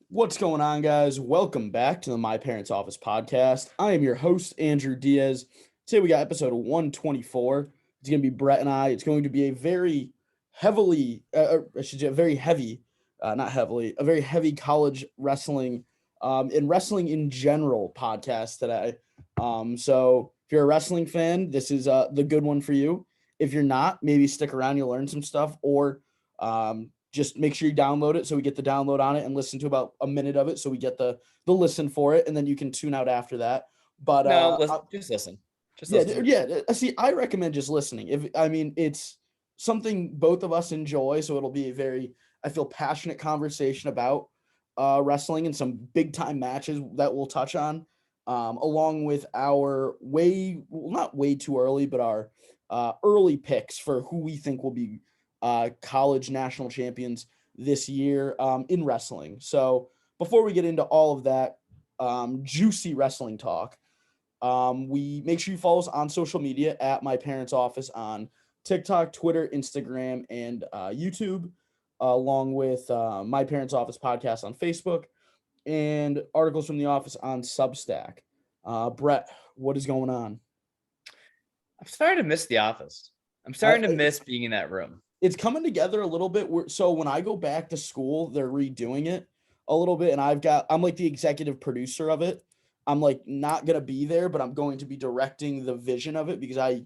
What's going on, guys? Welcome back to the My Parents Office podcast. I am your host, Andrew Diaz. Today we got episode 124. It's going to be Brett and I. It's going to be a very heavily, I should say, a very heavy, not heavily, a very heavy college wrestling and wrestling in general podcast today. So if you're a wrestling fan, this is the good one for you. If you're not, maybe stick around, you'll learn some stuff, or just make sure you download it so we get the download on it and listen to about a minute of it so we get the listen for it, and then you can tune out after that. But Just listen. See, I recommend just listening. It's something both of us enjoy, so it'll be a very, I feel, passionate conversation about wrestling and some big time matches that we'll touch on, along with our not way too early, but our early picks for who we think will be college national champions this year in wrestling. So before we get into all of that juicy wrestling talk, we make sure you follow us on social media at My Parents Office on TikTok, Twitter, Instagram, and YouTube, along with My Parents Office podcast on Facebook and articles from the office on Substack. Brett, what is going on? I'm starting to miss the office. I'm starting to miss being in that room. It's coming together a little bit. So when I go back to school, they're redoing it a little bit, and I'm like the executive producer of it. I'm like not gonna be there, but I'm going to be directing the vision of it because I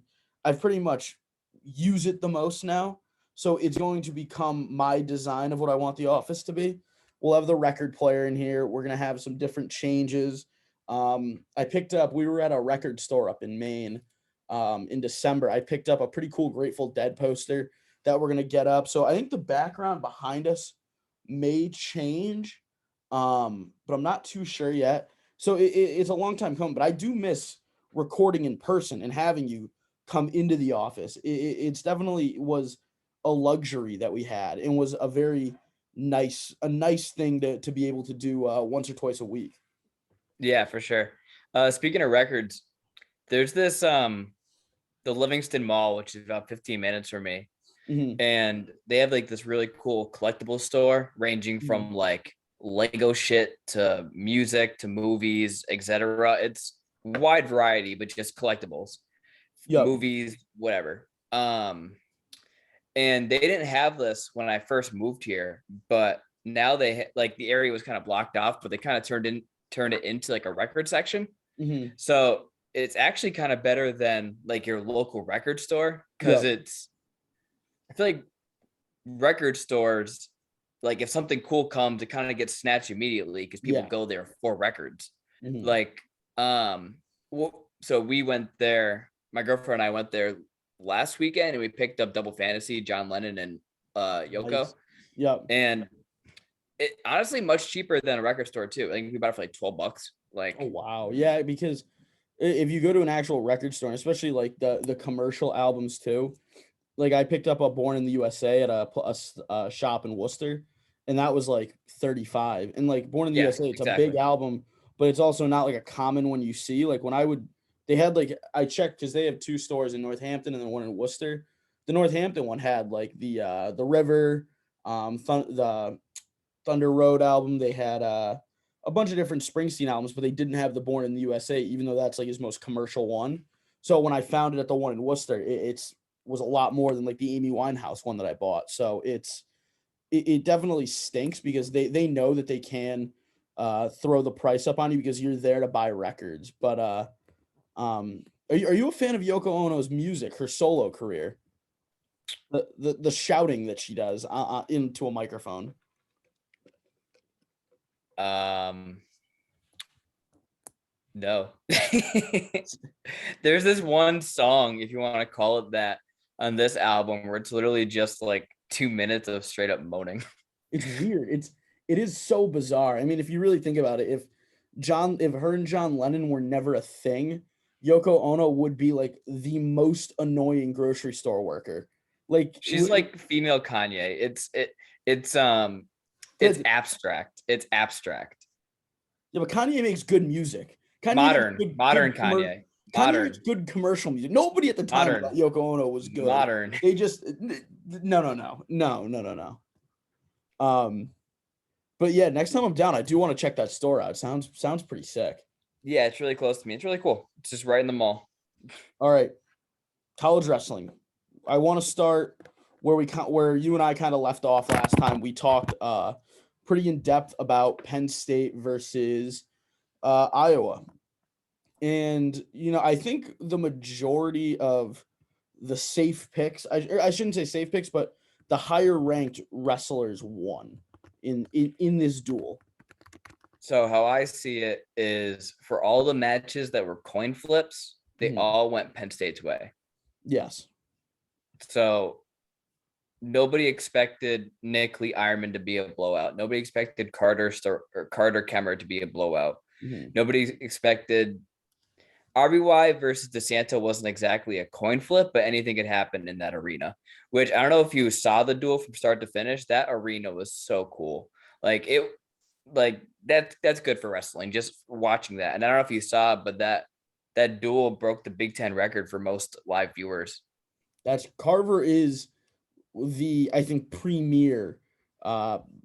pretty much use it the most now. So it's going to become my design of what I want the office to be. We'll have the record player in here. We're gonna have some different changes. We were at a record store up in Maine in December. I picked up a pretty cool Grateful Dead poster that we're going to get up. So I think the background behind us may change, but I'm not too sure yet. So it's a long time coming, but I do miss recording in person and having you come into the office. It's definitely was a luxury that we had and was a very nice thing to be able to do once or twice a week. Yeah, for sure. Speaking of records, there's this the Livingston Mall, which is about 15 minutes from me. Mm-hmm. And they have like this really cool collectible store ranging from like Lego shit to music to movies, etc. It's wide variety, but just collectibles, movies, whatever. And they didn't have this when I first moved here, but now like the area was kind of blocked off, but they kind of turned it into like a record section. Mm-hmm. So it's actually kind of better than like your local record store because I feel like record stores, like if something cool comes, it kind of gets snatched immediately because people go there for records. Mm-hmm. Like, so we went there. My girlfriend and I went there last weekend, and we picked up Double Fantasy, John Lennon, and Yoko. Nice. Yep. And it honestly much cheaper than a record store too. I think we bought it for like $12. Like, oh wow, yeah, because if you go to an actual record store, especially like the commercial albums too. Like I picked up a Born in the USA at a shop in Worcester, and that was like 35. And like Born in the USA, it's a big album, but it's also not like a common one you see. Like they had like I checked because they have two stores in Northampton and then one in Worcester. The Northampton one had like the River, the Thunder Road album. They had a bunch of different Springsteen albums, but they didn't have the Born in the USA, even though that's like his most commercial one. So when I found it at the one in Worcester, it's was a lot more than like the Amy Winehouse one that I bought. So it definitely stinks because they know that they can throw the price up on you because you're there to buy records. But are you a fan of Yoko Ono's music, her solo career? The shouting that she does into a microphone. No. There's this one song, if you want to call it that, on this album where it's literally just like 2 minutes of straight up moaning. It's weird. It is so bizarre. I mean, if you really think about it, if her and John Lennon were never a thing, Yoko Ono would be like the most annoying grocery store worker. Like she's like female Kanye. It's abstract. It's abstract. Yeah, but Kanye makes good music. Modern Kanye. Kanye makes good commercial music. Nobody at the time about Yoko Ono was good. Modern. They just no. But yeah, next time I'm down, I do want to check that store out. Sounds pretty sick. Yeah, it's really close to me. It's really cool. It's just right in the mall. All right, college wrestling. I want to start where you and I kind of left off last time. We talked pretty in depth about Penn State versus Iowa. And I think the majority of the safe picks, I shouldn't say safe picks, but the higher ranked wrestlers won in this duel. So how I see it is for all the matches that were coin flips, they all went Penn State's way. Yes. So nobody expected Nick Lee Ironman to be a blowout. Nobody expected Carter Kemmer to be a blowout. Nobody expected RBY versus DeSanto wasn't exactly a coin flip, but anything could happen in that arena, which I don't know if you saw the duel from start to finish. That arena was so cool. That's good for wrestling, just watching that. And I don't know if you saw, but that duel broke the Big Ten record for most live viewers. That's Carver is I think premier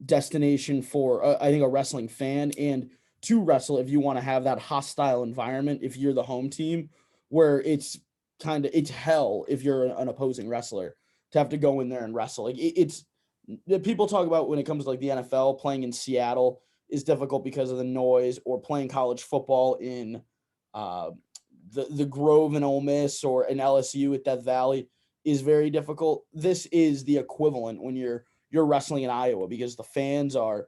destination for I think a wrestling fan and to wrestle if you want to have that hostile environment if you're the home team where it's hell if you're an opposing wrestler to have to go in there and wrestle. Like it's people talk about when it comes to like the NFL playing in Seattle is difficult because of the noise, or playing college football in the Grove and Ole Miss or in LSU at Death Valley is very difficult. This is the equivalent when you're wrestling in Iowa because the fans are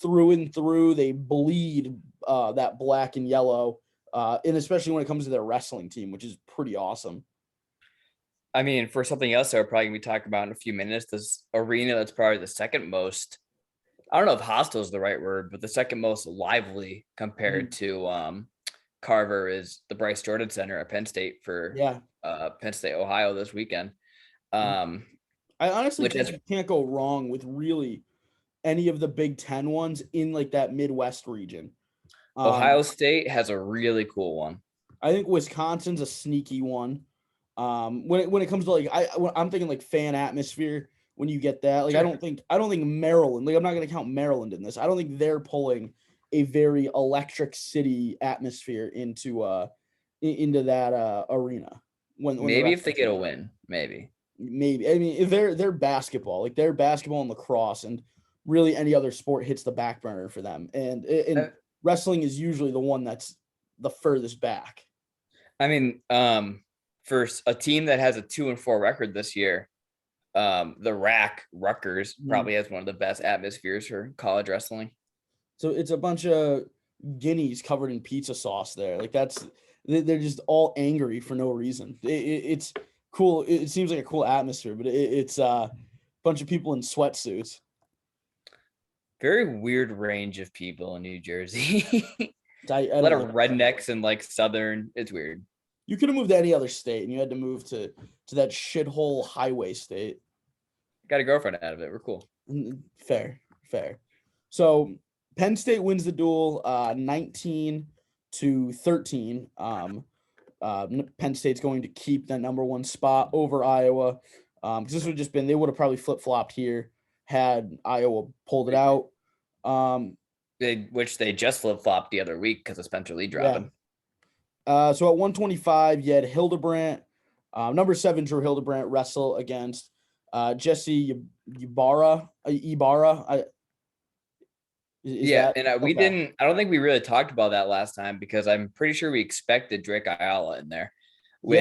through and through. They bleed that black and yellow, and especially when it comes to their wrestling team, which is pretty awesome. I mean, for something else that we're probably going to be talking about in a few minutes, this arena that's probably the second most, I don't know if hostile is the right word, but the second most lively compared to Carver is the Bryce Jordan Center at Penn State for Penn State, Ohio this weekend. I honestly think you can't go wrong with really any of the Big Ten ones in like that Midwest region. Ohio State has a really cool one. I think Wisconsin's a sneaky one. When it comes to like I'm thinking like fan atmosphere when you get that. Like sure. I don't think Maryland, like I'm not going to count Maryland in this. I don't think they're pulling a very electric city atmosphere into that arena. When maybe if they get a win, maybe. I mean, if they're basketball, like they're basketball and lacrosse, and really any other sport hits the back burner for them. And wrestling is usually the one that's the furthest back. I mean, for a team that has a 2-4 record this year, the Rutgers probably has one of the best atmospheres for college wrestling. So it's a bunch of guineas covered in pizza sauce there. Like they're just all angry for no reason. It's cool. It seems like a cool atmosphere, but it's a bunch of people in sweatsuits. Very weird range of people in New Jersey. A lot of rednecks and like Southern. It's weird. You could have moved to any other state, and you had to move to that shithole highway state. Got a girlfriend out of it. We're cool. Fair. So Penn State wins the duel 19-13. Penn State's going to keep that number one spot over Iowa. Because this would have just been, they would have probably flip-flopped here had Iowa pulled it out. Which they just flip-flopped the other week because of Spencer Lee dropping. Yeah. So at 125, you had Hildebrandt, number 7 Drew Hildebrandt wrestle against Jesse Ibarra. We didn't. I don't think we really talked about that last time because I'm pretty sure we expected Drake Ayala in there. We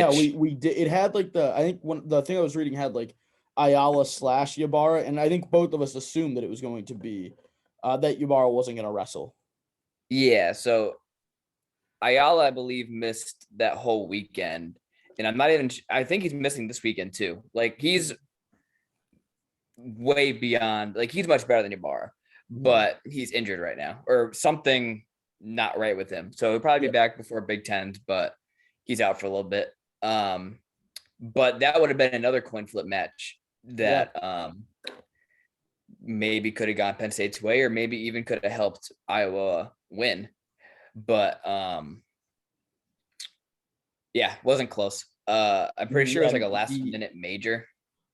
did. It had like the thing I was reading had like Ayala / Ibarra, and I think both of us assumed that it was going to be that Ibarra wasn't going to wrestle. Yeah. So Ayala, I believe, missed that whole weekend, and I think he's missing this weekend too. Like he's way beyond. Like he's much better than Ibarra. But he's injured right now or something not right with him. So he'll probably be back before Big Tens, but he's out for a little bit. But that would have been another coin flip match that maybe could have gone Penn State's way or maybe even could have helped Iowa win. But wasn't close. I'm pretty sure it was like a last minute major.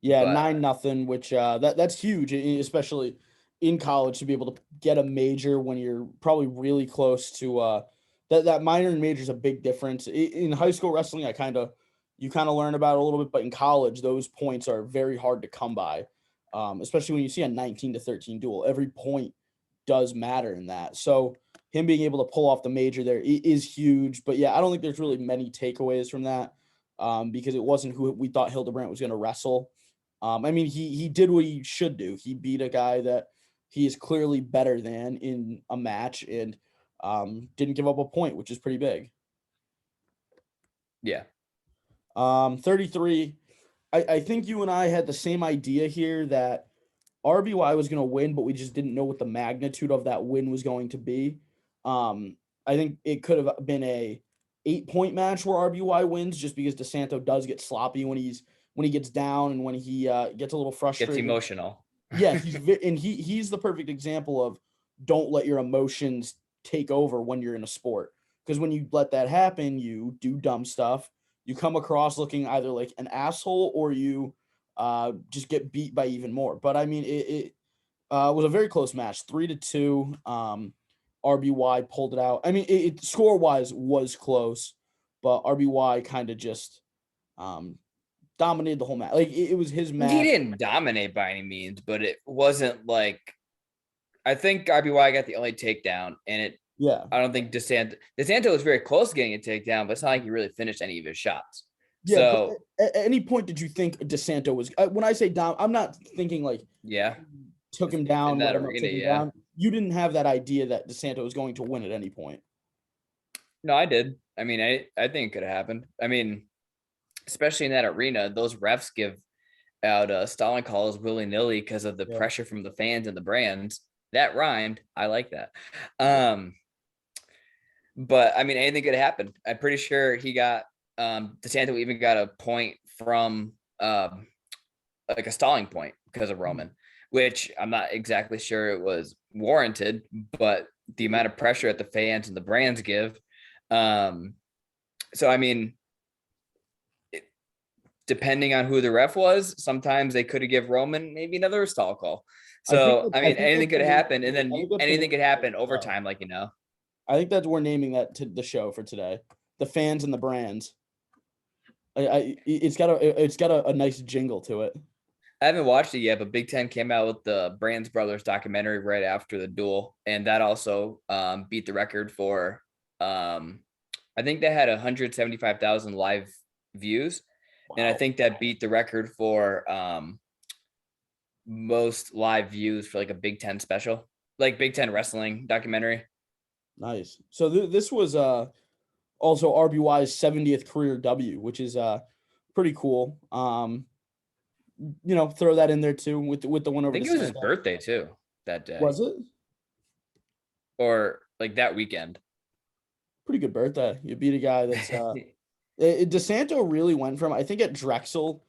Yeah, 9-0, which that's huge, especially in college to be able to get a major when you're probably really close to that minor and major is a big difference. In high school wrestling, you kind of learn about it a little bit, but in college, those points are very hard to come by, especially when you see a 19-13 duel. Every point does matter in that. So him being able to pull off the major there is huge. But yeah, I don't think there's really many takeaways from that because it wasn't who we thought Hildebrandt was going to wrestle. I mean, he did what he should do. He beat a guy that he is clearly better than in a match and didn't give up a point, which is pretty big. Yeah. 33. I think you and I had the same idea here that RBY was going to win, but we just didn't know what the magnitude of that win was going to be. I think it could have been a 8-point match where RBY wins just because DeSanto does get sloppy when he gets down and when he gets a little frustrated. Gets emotional. Yeah, he's the perfect example of don't let your emotions take over when you're in a sport. Because when you let that happen, you do dumb stuff. You come across looking either like an asshole or you just get beat by even more. But I mean, it was a very close match, 3-2. RBY pulled it out. I mean, it score wise was close, but RBY kind of just dominated the whole match. Like it was his match. He didn't dominate by any means, but it wasn't like I think RBY got the only takedown, and I don't think DeSanto was very close to getting a takedown, but it's not like he really finished any of his shots. Yeah, so at any point did you think DeSanto was when I say down, I'm not thinking like took him down, that arena, down. You didn't have that idea that DeSanto was going to win at any point. No, I did. I mean, I think it could have happened. I mean, especially in that arena, those refs give out stalling calls willy-nilly because of the pressure from the fans and the brands. That rhymed. I like that. But I mean, anything could happen. I'm pretty sure he got DeSanto even got a point from like a stalling point because of Roman, which I'm not exactly sure it was warranted, but the amount of pressure that the fans and the brands give. So I mean, depending on who the ref was, sometimes they could have give Roman maybe another stall call. So I mean, anything could happen, and then anything could happen overtime, like I think that's we're naming that to the show for today. The fans and the brands. It's got a nice jingle to it. I haven't watched it yet, but Big Ten came out with the Brands Brothers documentary right after the duel, and that also beat the record for I think they had 175,000 live views. Wow. And I think that beat the record for most live views for like a Big Ten special, like Big Ten wrestling documentary. Nice. So this was also RBY's 70th career W, which is pretty cool. Throw that in there too with the win over. I think it was his birthday too that day. Was it? Or like that weekend. Pretty good birthday. You beat a guy that's DeSanto really went from, I think at Drexel,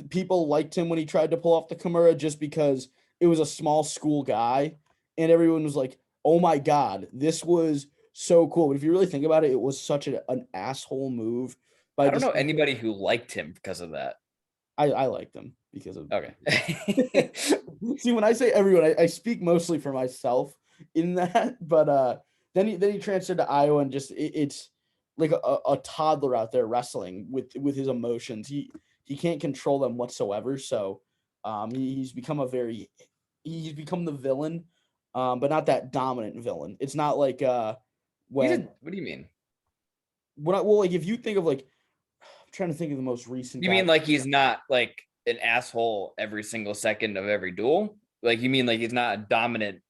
people liked him when he tried to pull off the Kimura just because it was a small school guy and everyone was like, oh my God, this was so cool. But if you really think about it, it was such an asshole move. I don't know anybody who liked him because of that. I liked him because of. Okay. See, when I say everyone, I speak mostly for myself in that, but then he transferred to Iowa and just it's like a toddler out there wrestling with his emotions. He can't control them whatsoever. So he's become the villain, but not that dominant villain. It's not like what do you mean? If you think of like, I'm trying to think of the most recent. You mean like he's not like an asshole every single second of every duel? Like you mean like he's not a dominant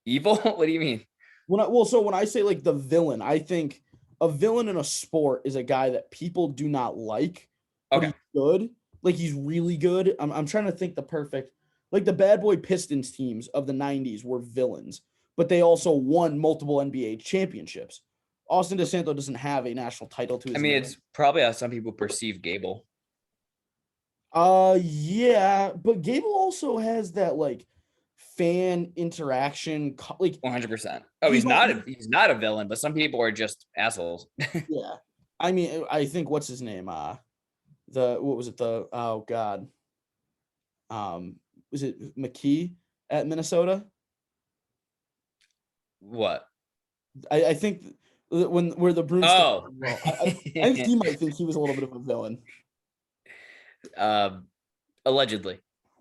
evil? What do you mean? So when I say like the villain, I think a villain in a sport is a guy that people do not like, but he's good. Like he's really good. I'm trying to think the perfect, like the bad boy Pistons teams of the 90s were villains, but they also won multiple NBA championships. Austin DeSanto doesn't have a national title to his name. It's probably how some people perceive Gable. Yeah, but Gable also has that like fan interaction, like 100%. Oh, he's not a villain, but some people are just assholes. Yeah, I mean, I think what's his name? Was it McKee at Minnesota? What? I think where the broomstick. Oh, Well, I think he might think he was a little bit of a villain. Allegedly.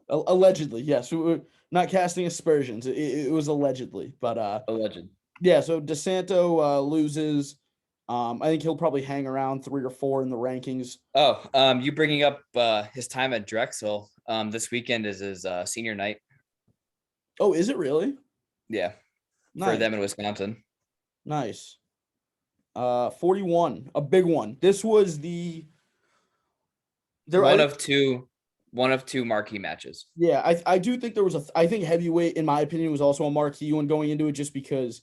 Allegedly, yes. We're not casting aspersions. It was allegedly, but Alleged. yeah. So DeSanto loses. I think he'll probably hang around 3 or 4 in the rankings. Oh, you bringing up his time at Drexel. This weekend is his senior night. Oh, is it really? Yeah, for Nice, them in Wisconsin. nice. 41, a big one. This was the there. One of two marquee matches. Yeah, I do think there was I think heavyweight, in my opinion, was also a marquee one going into it, just because.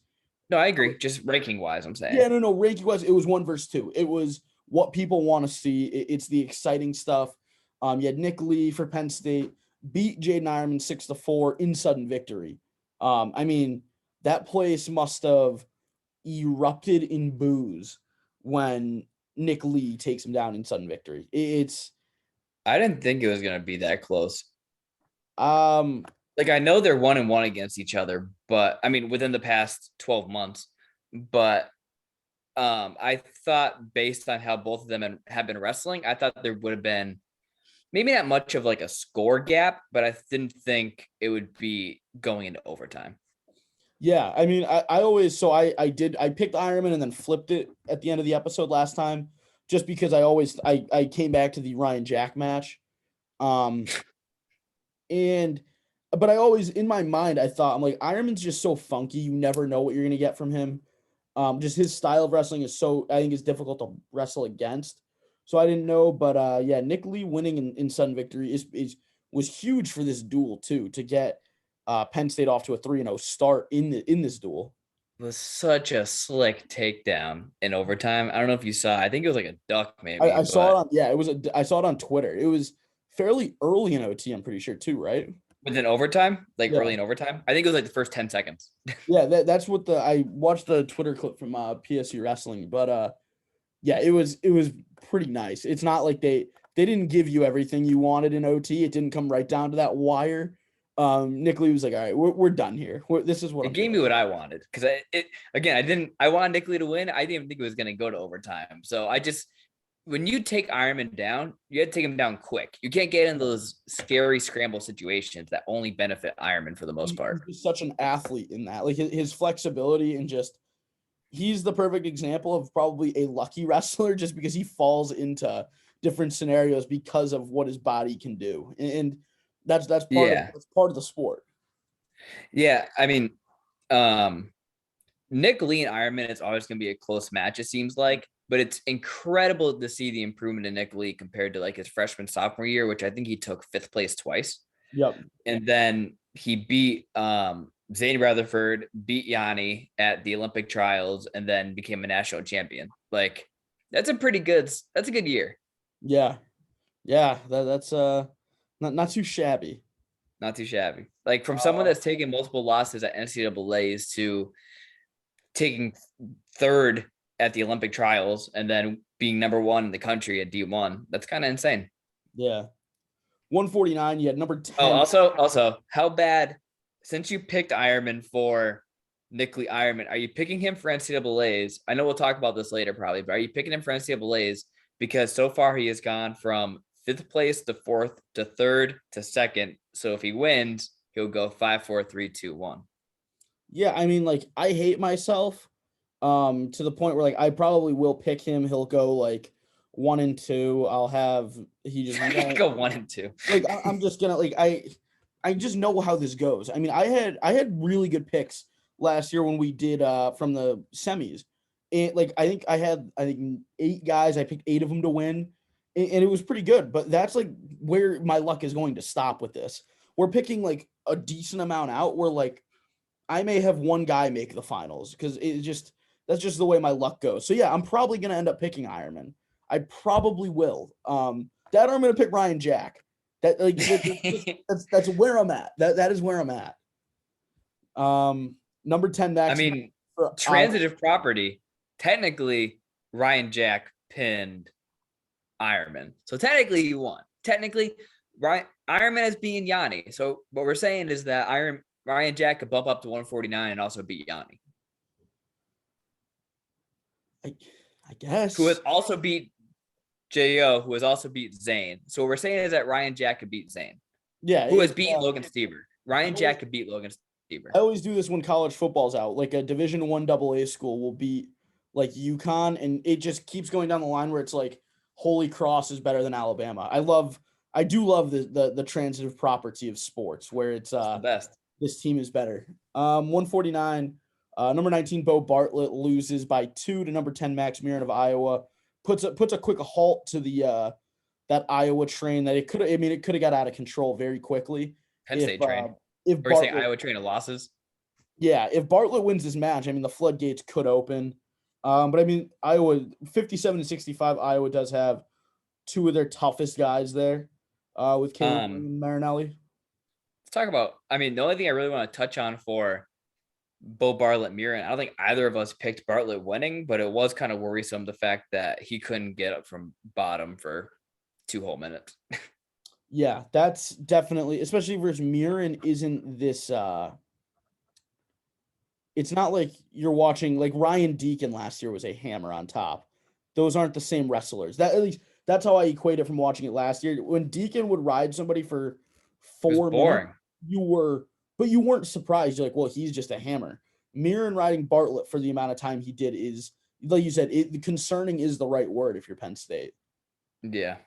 No, I agree. Just ranking wise, I'm saying. Yeah, no. Ranking wise, it was 1 versus 2. It was what people want to see. It's the exciting stuff. You had Nick Lee for Penn State beat Jaden Ironman 6-4 in sudden victory. I mean, that place must have erupted in boos when Nick Lee takes him down in sudden victory. I didn't think it was gonna be that close. Um Like I know they're 1-1 against each other, but I mean within the past 12 months. But I thought based on how both of them have been wrestling, I thought there would have been maybe not much of like a score gap, but I didn't think it would be going into overtime. Yeah, I mean, I always I picked Ironman and then flipped it at the end of the episode last time, just because I came back to the Ryan Jack match, um, and but I always in my mind I thought I'm like Ironman's just so funky, you never know what you're gonna get from him. Just his style of wrestling is so I think is difficult to wrestle against, so I didn't know, but yeah, Nick Lee winning in sudden victory is was huge for this duel too, to get Penn State off to a 3-0 start in this duel. It was such a slick takedown in overtime. I don't know if you saw. I think it was like a duck, maybe, I saw it but on I saw it on Twitter. It was fairly early in OT, I'm pretty sure too, right? within overtime, like Yeah. early in overtime. I think it was like the first 10 seconds. Yeah, that's what I watched the Twitter clip from PSU Wrestling, but yeah, it was pretty nice. It's not like they didn't give you everything you wanted in OT. It didn't come right down to that wire. Nick Lee was like, all right, we're done here. This is what It I'm gave doing. me what I wanted because I wanted Nick Lee to win. I didn't even think it was going to go to overtime. So I just when you take Ironman down, you had to take him down quick. You can't get in those scary scramble situations that only benefit Ironman for the most part. He's such an athlete in that. Like his flexibility and just he's the perfect example of probably a lucky wrestler, just because he falls into different scenarios because of what his body can do. And that's Yeah. part of the sport. Yeah. I mean, Nick Lee and Ironman is always going to be a close match, it seems like, but it's incredible to see the improvement in Nick Lee compared to like his freshman sophomore year, which I think he took 5th place twice. Yep. And then he beat Zane Rutherford, beat Yanni at the Olympic trials, and then became a national champion. Like that's a good year. Yeah. Yeah. That's not too shabby. Not too shabby. Like from someone that's taken multiple losses at NCAA's to taking 3rd at the Olympic trials and then being number 1 in the country at D1. That's kind of insane. Yeah. 149. You had number 10. Oh, also, how bad since you picked Ironman for Nick Lee Ironman, are you picking him for NCAA's? I know we'll talk about this later probably, but are you picking him for NCAA's because so far he has gone from 5th place to 4th to 3rd to 2nd. So if he wins, he'll go 5, 4, 3, 2, 1. Yeah, I mean, like I hate myself to the point where like I probably will pick him. He'll go like 1 and 2. I'll have he just won't. Go 1 and 2. Like I'm just gonna like I just know how this goes. I mean, I had really good picks last year when we did from the semis. And like I think 8 guys. I picked 8 of them to win, and it was pretty good. But that's like where my luck is going to stop with this. We're picking like a decent amount out. Where like I may have 1 guy make the finals because that's just the way my luck goes. So yeah, I'm probably gonna end up picking Ironman. I probably will. That I'm gonna pick Ryan Jack. That like that's where I'm at. That is where I'm at. Number 10 I max. mean, transitive property. Technically, Ryan Jack pinned Ironman. So technically you won. Technically, Ironman is beating Yanni. So what we're saying is that Ryan Jack could bump up to 149 and also beat Yanni. I guess. who has also beat Jo, who has also beat Zane. So what we're saying is that Ryan Jack could beat Zane, Yeah, who has beaten Logan Stever. Ryan I Jack could beat Logan Stever. always do this when college football's out. Like a Division I AA school will beat like UConn, and it just keeps going down the line where it's like Holy Cross is better than Alabama. I do love the transitive property of sports where it's the best. This team is better. 149. Number 19, Bo Bartlett loses by 2 to number 10, Max Murin of Iowa. Puts a quick halt to the that Iowa train that it could have got out of control very quickly. Penn State train. If Or saying Iowa train of losses. Yeah, if Bartlett wins this match, I mean the floodgates could open. But I mean Iowa 57-65. Iowa does have two of their toughest guys there, with Caleb and Marinelli. Let's talk about. I mean, the only thing I really want to touch on for Bo Bartlett Murin, I don't think either of us picked Bartlett winning, but it was kind of worrisome the fact that he couldn't get up from bottom for 2 whole minutes. Yeah, that's definitely, especially versus Murin, isn't this it's not like you're watching like Ryan Deacon last year was a hammer on top. Those aren't the same wrestlers. That at least that's how I equate it from watching it last year. When Deacon would ride somebody for 4 minutes, you weren't surprised. You're like, well, he's just a hammer. Murin riding Bartlett for the amount of time he did is, like you said, concerning is the right word if you're Penn State. Yeah.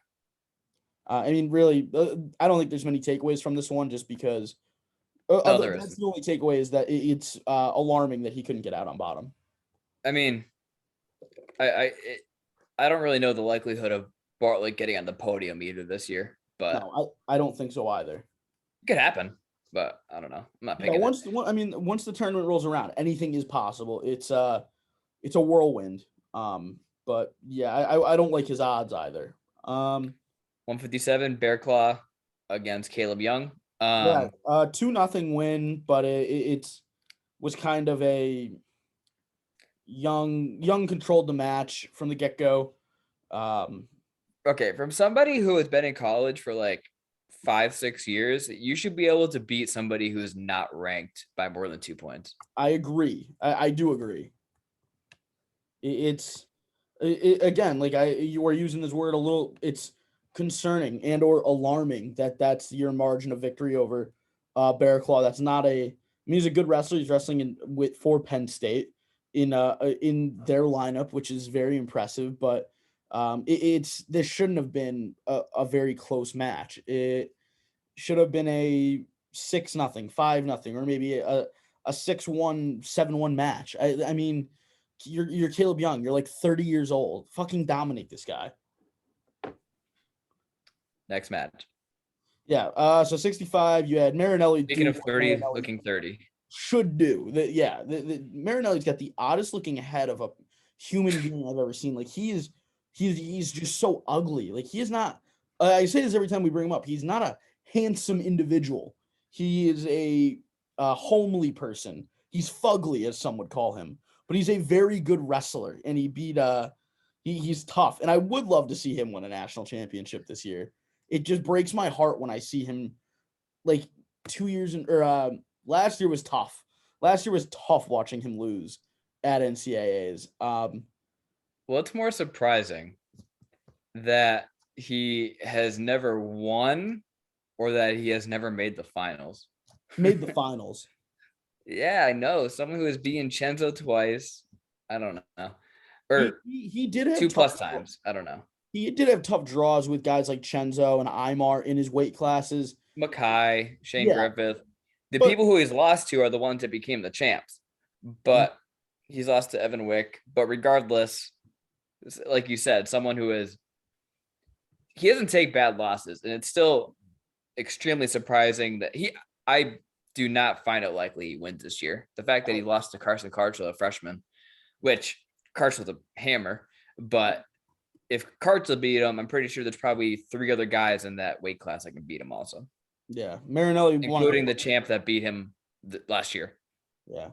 I mean, really, I don't think there's many takeaways from this one just because that's the only takeaway is that it's alarming that he couldn't get out on bottom. I mean, I don't really know the likelihood of Bartlett getting on the podium either this year, but no, I don't think so either. It could happen, but I don't know. I'm not picking once the tournament rolls around, anything is possible. It's a whirlwind. But yeah, I don't like his odds either. 157 Bear Claw against Caleb Young. 2-0 win, but it was kind of a Young controlled the match from the get-go. Okay, from somebody who has been in college for like 5-6 years, you should be able to beat somebody who's not ranked by more than 2 points. I agree. I do agree. It's again, like you are using this word a little. It's concerning and or alarming that's your margin of victory over Bear Claw. That's not a. I mean, he's a good wrestler. He's wrestling for Penn State in their lineup, which is very impressive. But this shouldn't have been a very close match. It should have been a 6-0, 5-0, or maybe a 6-1, 7-1 match. I mean, you're Caleb Young. You're like 30 years old. Fucking dominate this guy. Next match. Yeah. So 65. You had Marinelli. Speaking of 30, looking 30. Should do that. Yeah. The Marinelli's got the oddest looking head of a human being I've ever seen. Like he's just so ugly. Like he is not. I say this every time we bring him up. He's not a handsome individual. He is a homely person. He's fugly, as some would call him. But he's a very good wrestler, and he beat. He's tough, and I would love to see him win a national championship this year. It just breaks my heart when I see him. Like 2 years last year was tough. Last year was tough watching him lose at NCAAs. It's more surprising that he has never won or that he has never made the finals. Made the finals. Yeah, I know. Someone who has beaten Chenzo twice. I don't know. Or he did have 2+ times. I don't know. He did have tough draws with guys like Chenzo and Aymar in his weight classes. Mackay, Shane Griffith. People who he's lost to are the ones that became the champs. But he's lost to Evan Wick. But regardless, like you said, someone who he doesn't take bad losses. And it's still extremely surprising that I do not find it likely he wins this year. The fact that he lost to Carson Cartwright, a freshman, which Cartwright's a hammer, but if Cartwright beat him, I'm pretty sure there's probably 3 other guys in that weight class that can beat him also. Yeah, Marinelli, including the champ that beat him last year. Yeah,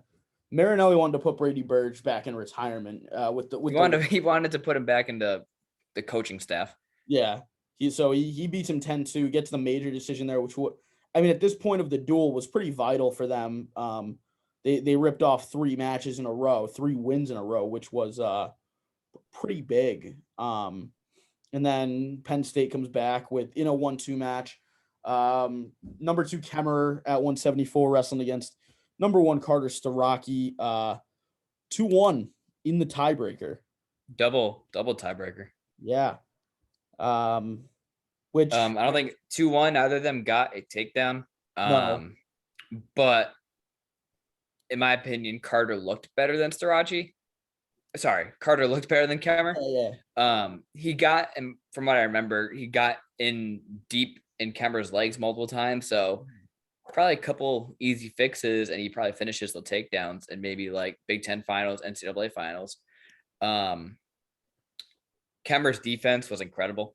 Marinelli wanted to put Brady Burge back in retirement. He wanted to put him back into the coaching staff. Yeah, he beats him 10-2, gets the major decision there, which at this point of the duel was pretty vital for them. They ripped off 3 matches in a row, 3 wins in a row, which was pretty big. And then Penn State comes back with in a 1-2 match. Number 2 Kemmerer at 174 wrestling against number 1 Carter Starocki, 2-1 in the tiebreaker. Double tiebreaker. Yeah. Which I don't think 2-1 either of them got a takedown. No. But in my opinion, Carter looked better than Starocci. Sorry, Carter looked better than Kemmerer. Yeah. He got, and from what I remember, he got in deep in Kemmerer's legs multiple times. So probably a couple easy fixes, and he probably finishes the takedowns and maybe like Big Ten finals, NCAA finals. Kemmerer's defense was incredible.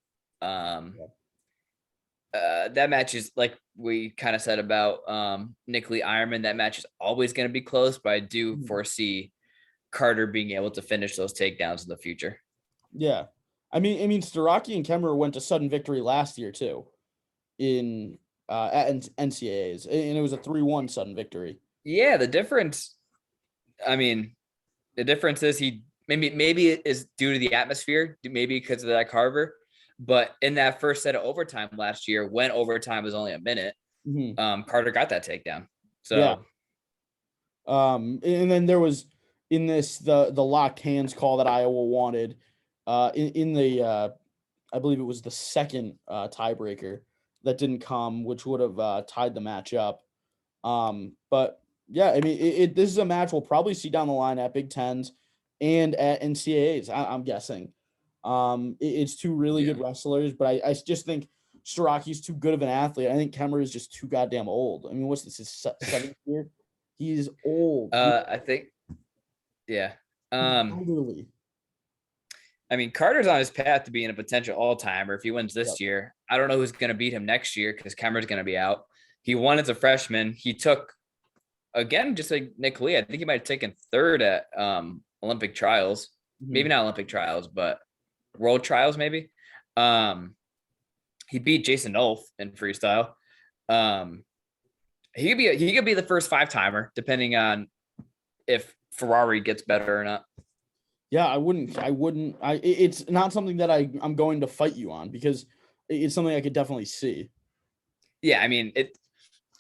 That match is like we kind of said about Nick Lee Ironman. That match is always going to be close, but I do foresee Carter being able to finish those takedowns in the future. Yeah. I mean, Starocki and Kemmerer went to sudden victory last year too in at NCAAs, and it was a 3-1 sudden victory. Yeah, the difference is he maybe it is due to the atmosphere, maybe because of that Carver. But in that first set of overtime last year, when overtime was only a minute, Carter got that takedown. So yeah. And then there was in this the locked hands call that Iowa wanted in the I believe it was the second tiebreaker that didn't come, which would have tied the match up. But yeah, I mean, this is a match we'll probably see down the line at Big Tens and at NCAAs. I'm guessing. It's two really good wrestlers, but I just think Starocki's too good of an athlete. I think Kemmerer is just too goddamn old. I mean, what's this? His seventh year? He's old. I think, yeah. Elderly. I mean, Carter's on his path to being a potential all-timer if he wins this year. I don't know who's going to beat him next year because Kemmerer's going to be out. He won as a freshman. He took, again, just like Nick Lee, I think he might have taken third at Olympic trials. Maybe not Olympic trials, but world trials maybe. He beat Jason Ulf in freestyle. He could be the first 5-timer, depending on if Ferrari gets better or not. Yeah, I wouldn't. It's not something that I'm going to fight you on because it's something I could definitely see. Yeah, I mean,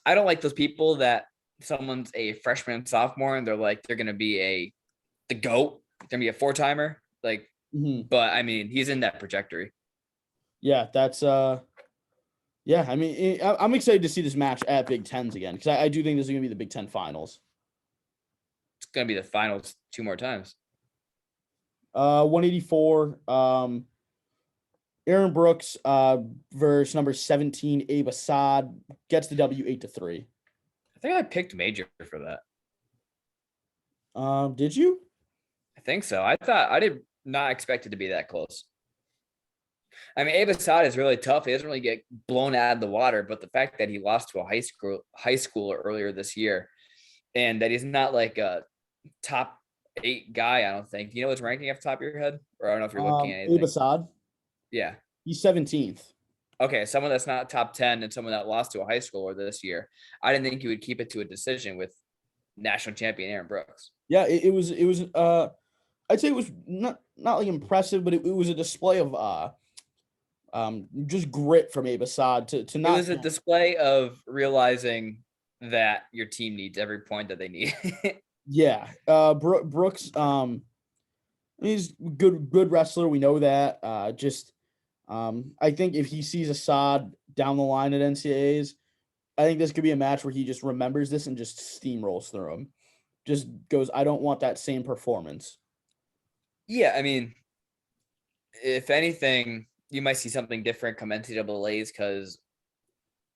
I don't like those people that someone's a freshman, sophomore, and they're like they're gonna be the GOAT, gonna be a 4-timer. Like, but I mean, he's in that trajectory. Yeah, that's yeah. I mean, I'm excited to see this match at Big Tens again because I do think this is gonna be the Big Ten finals. It's gonna be the finals 2 more times. 184. Aaron Brooks versus number 17 Abe Assad gets the W 8-3. I think I picked Major for that. Did you? I think so. I did not expect it to be that close. I mean, Abe Assad is really tough. He doesn't really get blown out of the water, but the fact that he lost to a high schooler earlier this year, and that he's not like a top 8 guy, I don't think. Do you know his ranking off the top of your head? Or I don't know if you're looking at anything. Abe Assad? Yeah. He's 17th. Okay, someone that's not top 10 and someone that lost to a high schooler this year. I didn't think he would keep it to a decision with national champion Aaron Brooks. Yeah, it was I'd say it was not like impressive, but it was a display of just grit from Abe Assad to not. It was a display of realizing that your team needs every point that they need. Yeah. Brooks, he's good wrestler. We know that. I think if he sees Assad down the line at NCAAs, I think this could be a match where he just remembers this and just steamrolls through him. Just goes, I don't want that same performance. Yeah, I mean, if anything, you might see something different come NCAAs because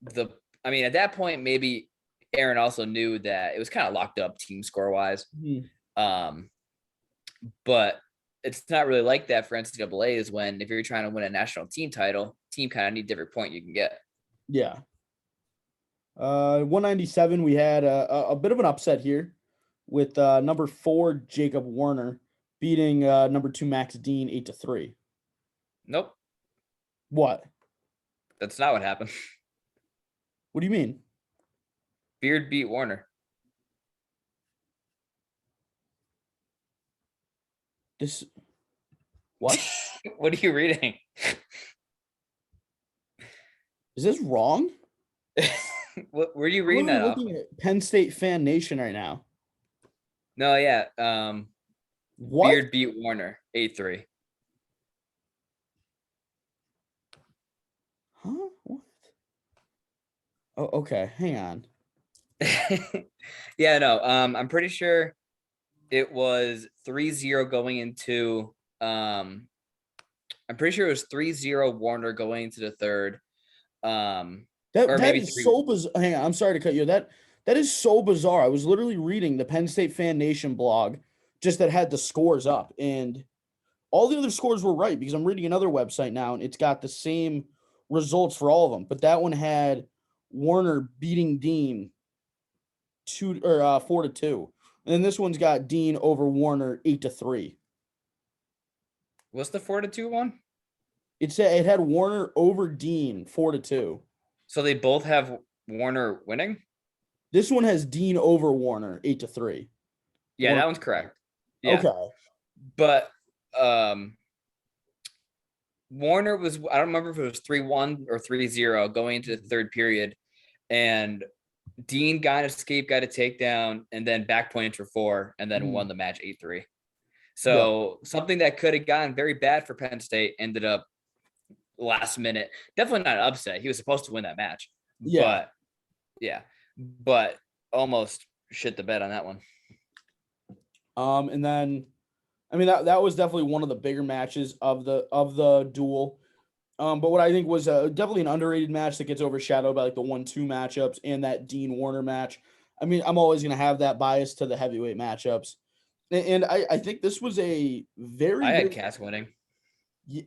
at that point, maybe Aaron also knew that it was kind of locked up team score wise. But it's not really like that for NCAAs when if you're trying to win a national team title, team kind of needs every point you can get. Yeah. 197, we had a bit of an upset here with number 4 Jacob Warner beating number 2 Max Dean 8-3. Nope. What? That's not what happened. What do you mean? Beard beat Warner. This What? What are you reading? Is this wrong? What were you I'm reading literally that off looking of? at Penn State Fan Nation right now. No, yeah. What? Beard beat Warner 8-3. Huh? What? Oh, okay. Hang on. Yeah, no. I'm pretty sure it was 3-0 going into I'm pretty sure it was 3-0 Warner going into the third. That Or that maybe is 3. so bizarre. Hang on, I'm sorry to cut you. That is so bizarre. I was literally reading the Penn State Fan Nation blog, just that had the scores up, and all the other scores were right because I'm reading another website now, and it's got the same results for all of them. But that one had Warner beating Dean 4-2, and then this one's got Dean over Warner 8-3. What's the 4-2 one? It had Warner over Dean 4-2. So they both have Warner winning? This one has Dean over Warner 8-3. Yeah, that one's correct. Yeah. Okay. But Warner was, I don't remember if it was 3-1 or 3-0 going into the third period. And Dean got an escape, got a takedown, and then back points for 4, and then won the match 8-3. So something that could have gotten very bad for Penn State ended up last minute. Definitely not an upset. He was supposed to win that match. Yeah. But almost shit the bed on that one. And then, I mean, that was definitely one of the bigger matches of the duel. But what I think was definitely an underrated match that gets overshadowed by like the 1-2 matchups and that Dean Warner match. I mean, I'm always going to have that bias to the heavyweight matchups. And I think this was a very, I had very, Cass winning.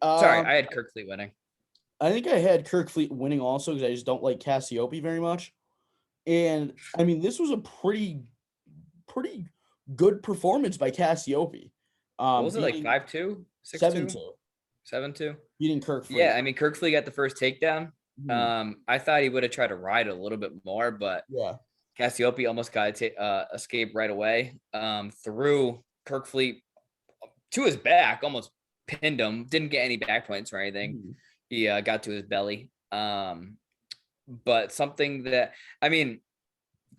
Sorry, um, I had Kirkley winning. I think I had Kirk Fleet winning also because I just don't like Cassiope very much. And I mean, this was a pretty good performance by Cassiope. What was it, like Beating 5-2, 6-2, 7-2, 7-2? beating Kirk Fleet. Yeah, I mean, Kirkley got the first takedown. Mhm. I thought he would have tried to ride a little bit more, but Yeah. Cassiope almost got a escape right away. Threw Kirkfleet to his back, almost pinned him. Didn't get any back points or anything. Mhm. He got to his belly. But something that, I mean,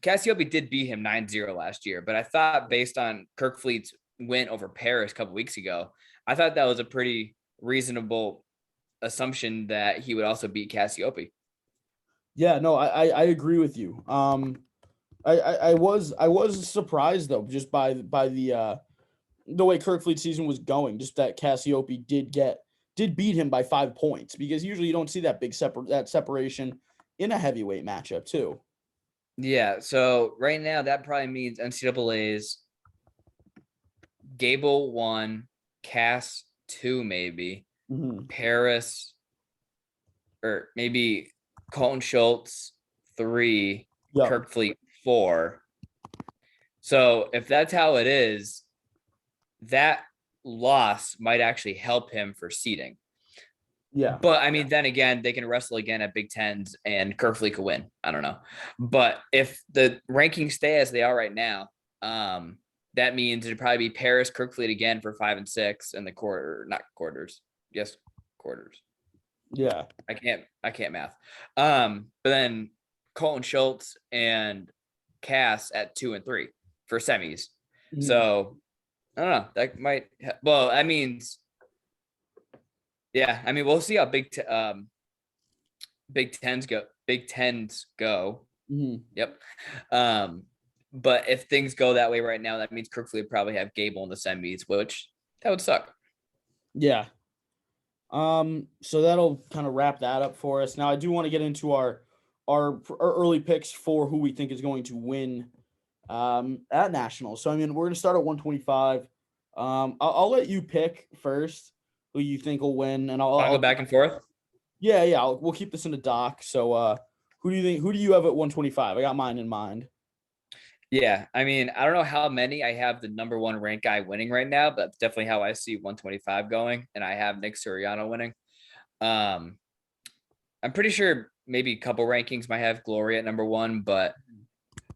Cassiope did beat him 9-0 last year, but I thought based on Kirkfleet's win over Paris a couple weeks ago, I thought that was a pretty reasonable assumption that he would also beat Cassiope. Yeah, no, I agree with you. I was surprised though, just by the way Kirk Fleet's season was going, just that Cassiope did beat him by 5 points because usually you don't see that big separation in a heavyweight matchup too. Yeah, so right now that probably means NCAA's Gable 1, Cass 2, maybe Paris, or maybe Colton Schultz 3, Yeah. Kirkfleet 4. So if that's how it is, that loss might actually help him for seeding. Yeah. But I mean, then again, they can wrestle again at Big Tens and Kirkfleet could win. I don't know. But if the rankings stay as they are right now, that means it'd probably be Paris, Kirkfleet again for 5 and 6 in the quarters. Yes, quarters. Yeah. I can't math. But then Colton Schultz and Cass at 2 and 3 for semis. So I don't know. That might well, that means yeah. I mean, we'll see how Big Tens go. Big Tens go. Yep. But if things go that way right now, that means Kirkley would probably have Gable in the semis, which that would suck. Yeah. So that'll kind of wrap that up for us. Now I do want to get into our early picks for who we think is going to win at nationals. So I mean, we're gonna start at 125. I'll let you pick first who you think will win, and I'll go back and forth. Yeah. We'll keep this in the doc. So who do you have at 125? I got mine in mind. Yeah, I mean, I don't know how many I have the number 1 ranked guy winning right now, but that's definitely how I see 125 going, and I have Nick Suriano winning. I'm pretty sure maybe a couple rankings might have Glory at number 1, but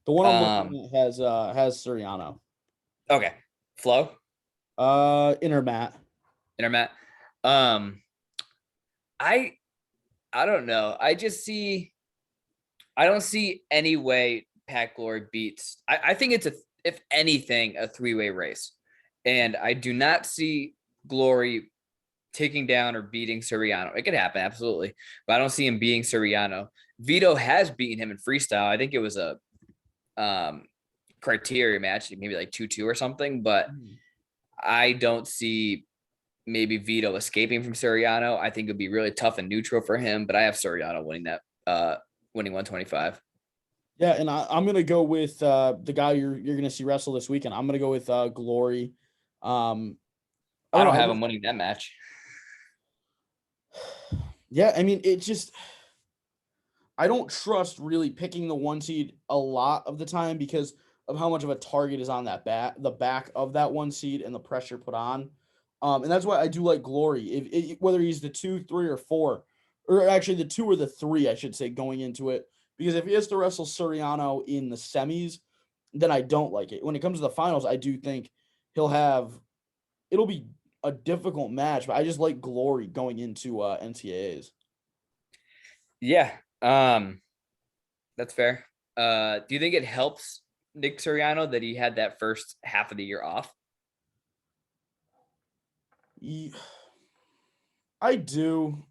the one I'm looking at has Suriano. Okay, Flo. Intermat. Um, I I don't know. I don't see any way Pat Glory beats. I think it's if anything, a three-way race. And I do not see Glory taking down or beating Suriano. It could happen, absolutely. But I don't see him beating Suriano. Vito has beaten him in freestyle. I think it was a criteria match, maybe like 2-2 or something. But I don't see maybe Vito escaping from Suriano. I think it would be really tough and neutral for him. But I have Suriano winning that, winning 125. Yeah, and I'm gonna go with the guy you're gonna see wrestle this weekend. I'm gonna go with Glory. I don't have him winning that match. Yeah, I mean, it just I don't trust really picking the 1 seed a lot of the time because of how much of a target is on that the back of that 1 seed and the pressure put on. And that's why I do like Glory. If whether he's the 2, 3, or 4, or actually the 2 or the 3, I should say, going into it. Because if he has to wrestle Suriano in the semis, then I don't like it. When it comes to the finals, I do think it'll be a difficult match, but I just like Glory going into NCAAs. Yeah, that's fair. Do you think it helps Nick Suriano that he had that first half of the year off? I do.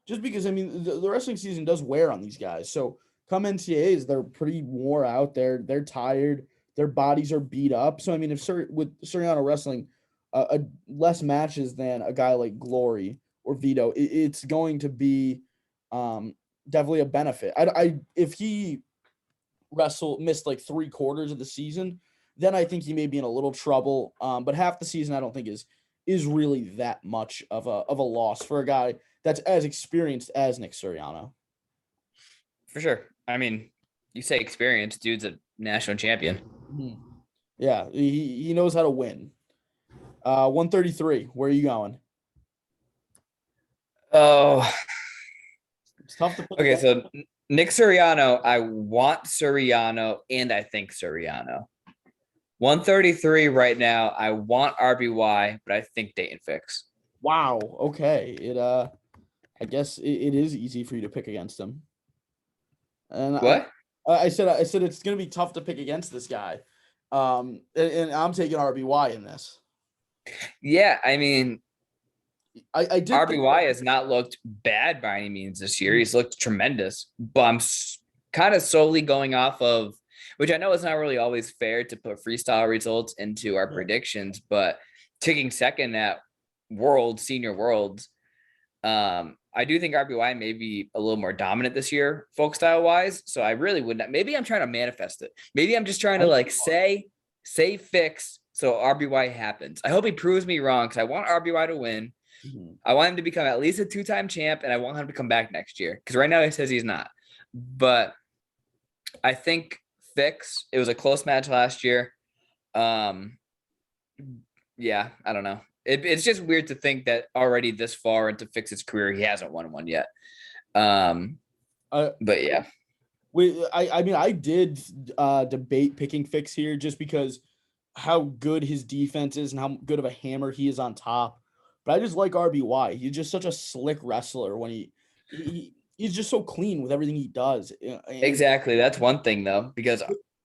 Just because I mean the wrestling season does wear on these guys. So come NCAAs, they're pretty wore out. They're tired. Their bodies are beat up. So I mean, with Suriano wrestling less matches than a guy like Glory or Vito, it's going to be definitely a benefit. If he missed like 3/4 of the season, then I think he may be in a little trouble. But half the season I don't think is really that much of a loss for a guy that's as experienced as Nick Suriano. For sure. I mean, you say experience, dude's a national champion. Yeah, he knows how to win. 133. Where are you going? Oh, It's tough to put. okay. So Nick Suriano, I want Suriano, and I think Suriano. 133 right now. I want RBY, but I think Dayton Fix. Wow. Okay. I guess it is easy for you to pick against him. And What? I said it's gonna be tough to pick against this guy. And I'm taking RBY in this. Yeah, I mean, I did RBY has not looked bad by any means this year. He's looked tremendous, but I'm kind of solely going off of, which I know is not really always fair to put freestyle results into our predictions, but taking second at senior worlds, I do think RBY may be a little more dominant this year, folk style wise. So I really would not. Maybe I'm trying to manifest it. Maybe I'm just trying to like say Fix so RBY happens. I hope he proves me wrong because I want RBY to win. I want him to become at least a 2-time champ, and I want him to come back next year because right now he says he's not. But I think Fix. It was a close match last year. Yeah, I don't know. It's just weird to think that already this far into Fix's career, he hasn't won one yet. But yeah. I mean, I did debate picking Fix here just because how good his defense is and how good of a hammer he is on top. But I just like RBY. He's just such a slick wrestler when he's just so clean with everything he does. And exactly. That's one thing though, because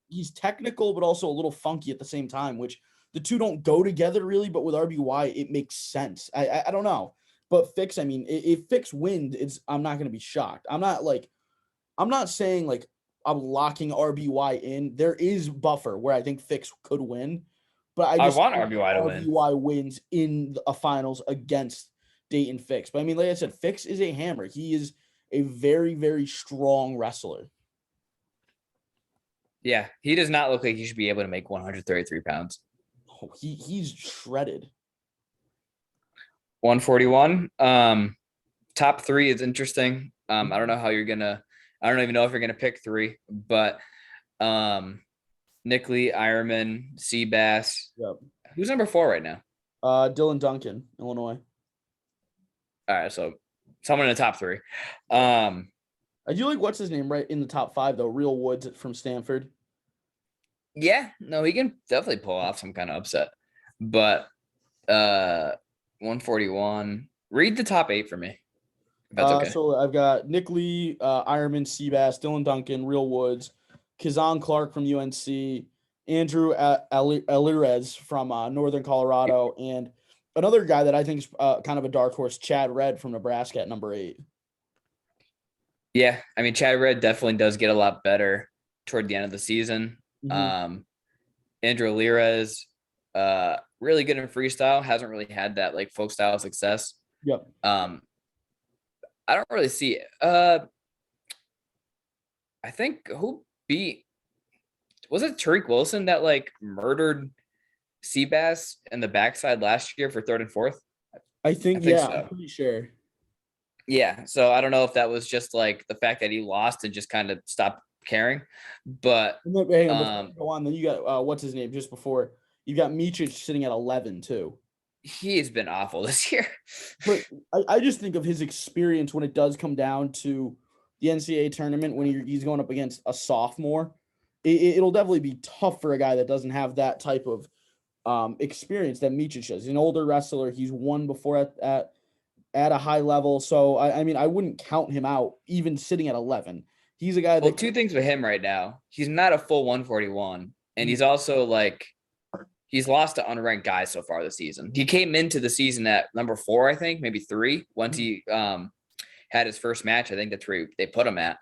he's technical, but also a little funky at the same time, which the two don't go together really, but with RBY, it makes sense. I don't know. But Fix, I mean, if Fix wins, I'm not going to be shocked. I'm not saying like I'm locking RBY in. There is buffer where I think Fix could win, but I want RBY to win. RBY wins in a finals against Dayton Fix. But I mean, like I said, Fix is a hammer. He is a very, very strong wrestler. Yeah, he does not look like he should be able to make 133 pounds. Oh, he's shredded. 141. Top 3 is interesting. I don't know how you're gonna. I don't even know if you're gonna pick 3, but Nick Lee, Ironman, Seabass. Yep. Who's number 4 right now? Dylan Duncan, Illinois. All right, so someone in the top 3. I do like what's his name right in the top 5 though. Real Woods from Stanford. Yeah, no, he can definitely pull off some kind of upset, but 141. Read the top 8 for me, if that's okay. So I've got Nick Lee, Ironman, Seabass, Dylan Duncan, Real Woods, Kazan Clark from UNC, Andrew Alirez from Northern Colorado, and another guy that I think is kind of a dark horse, Chad Redd from Nebraska at number 8. Yeah, I mean, Chad Redd definitely does get a lot better toward the end of the season. Andrew Alirez, really good in freestyle, hasn't really had that like folk style success. Yep. I don't really see it. I think who beat, was it Tariq Wilson that like murdered Seabass in the backside last year for 3rd and 4th? I think so. I'm pretty sure. Yeah, so I don't know if that was just like the fact that he lost and just kind of stopped caring, but hang on, go on. Then you got what's his name just before. You got Mičić sitting at 11 too. He's been awful this year. But I just think of his experience when it does come down to the NCAA tournament when he's going up against a sophomore. It'll definitely be tough for a guy that doesn't have that type of experience that Mičić does. He's an older wrestler. He's won before at a high level. So, I mean, I wouldn't count him out even sitting at 11. He's a guy that... Well, 2 things with him right now. He's not a full 141. And he's also like, he's lost to unranked guys so far this season. He came into the season at number 4, I think, maybe 3. Once he had his first match, I think that's where they put him at.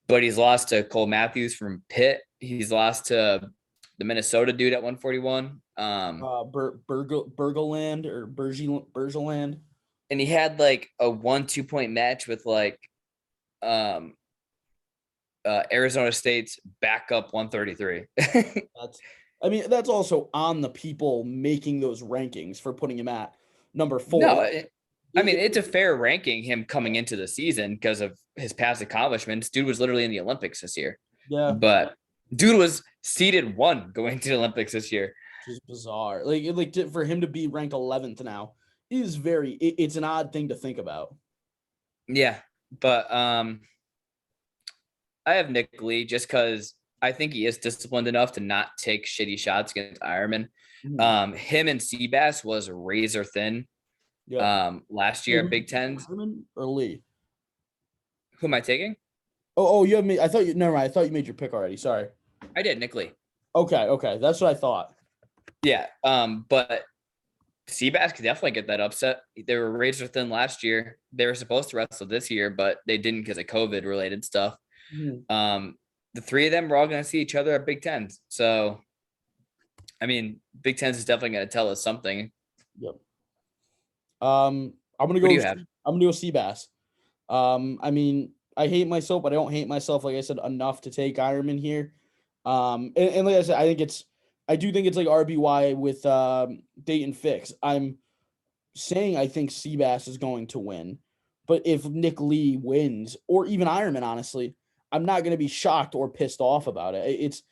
But he's lost to Cole Matthews from Pitt. He's lost to the Minnesota dude at 141. Bergeland or Bergeland. And he had like a 1-2 point match with like Arizona State's backup 133. That's also on the people making those rankings for putting him at number 4. No, it's a fair ranking him coming into the season because of his past accomplishments. Dude was literally in the Olympics this year. Yeah. But dude was seeded 1 going to the Olympics this year. Which is bizarre. For him to be ranked 11th now is it's an odd thing to think about. Yeah. But I have Nick Lee just because I think he is disciplined enough to not take shitty shots against Ironman. Him and Seabass was razor thin last year at Big Tens. Ironman or Lee? Who am I taking? Oh, you have me. Never mind. I thought you made your pick already. Sorry. I did, Nick Lee. Okay. That's what I thought. Yeah. But Seabass could definitely get that upset. They were razor thin last year. They were supposed to wrestle this year, but they didn't because of COVID related stuff. The 3 of them were all going to see each other at Big Tens. So, I mean, Big Tens is definitely going to tell us something. Yep. I'm gonna go. I'm gonna go Seabass. I mean, I hate myself, but I don't hate myself. Like I said, enough to take Ironman here. And like I said, I do think it's like RBY with Dayton Fix. I'm saying I think Seabass is going to win, but if Nick Lee wins, or even Ironman, honestly, I'm not going to be shocked or pissed off about it. It's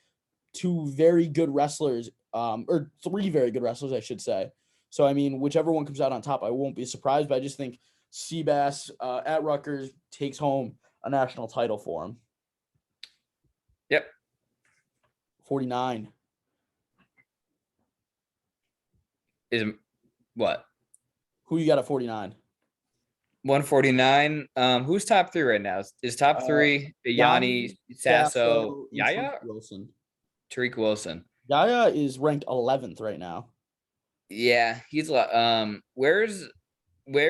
2 very good wrestlers, or 3 very good wrestlers, I should say. So, I mean, whichever one comes out on top, I won't be surprised, but I just think Seabass at Rutgers takes home a national title for him. Yep. 49. Is what? Who you got at 49? 149. Who's top 3 right now? Is top 3 Yanni, Sasso, Yaya? Tariq Wilson. Yaya is ranked 11th right now. Yeah, he's where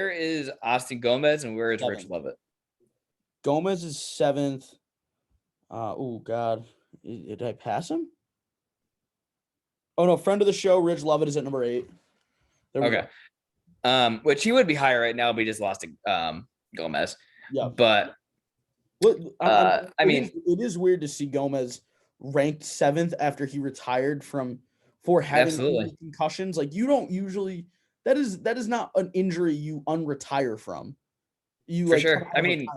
is Austin Gomez and where is 7th. Rich Lovett? Gomez is 7th. Oh God, did I pass him? Oh no, friend of the show, Rich Lovett is at number 8. Okay. Which he would be higher right now, but he just lost to Gomez. Yeah. But I mean, it is weird to see Gomez ranked 7th after he retired for having concussions. Like, you don't usually, that is not an injury you unretire from. For sure. I mean,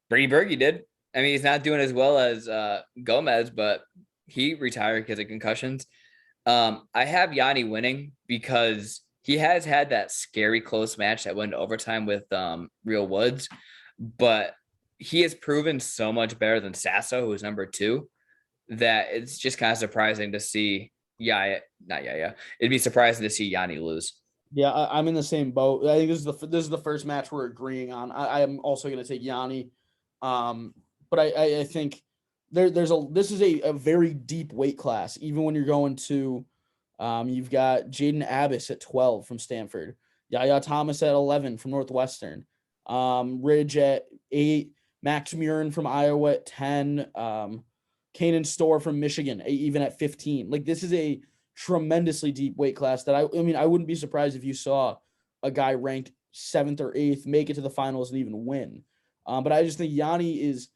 Brady Berge did. I mean, he's not doing as well as Gomez, but he retired because of concussions. I have Yanni winning because he has had that scary close match that went to overtime with Real Woods, but he has proven so much better than Sasso, who's number 2, that it's just kind of surprising to see It'd be surprising to see Yanni lose. Yeah, I'm in the same boat. I think this is the first match we're agreeing on. I am also going to take Yanni, but I think this is a very deep weight class. Even when you're going to, you've got Jaden Abbas at 12 from Stanford, Yaya Thomas at 11 from Northwestern, Ridge at 8, Max Murin from Iowa at 10, Kanan Storr from Michigan even at 15. Like this is a tremendously deep weight class that I mean, I wouldn't be surprised if you saw a guy ranked 7th or 8th make it to the finals and even win. But I just think Yanni is,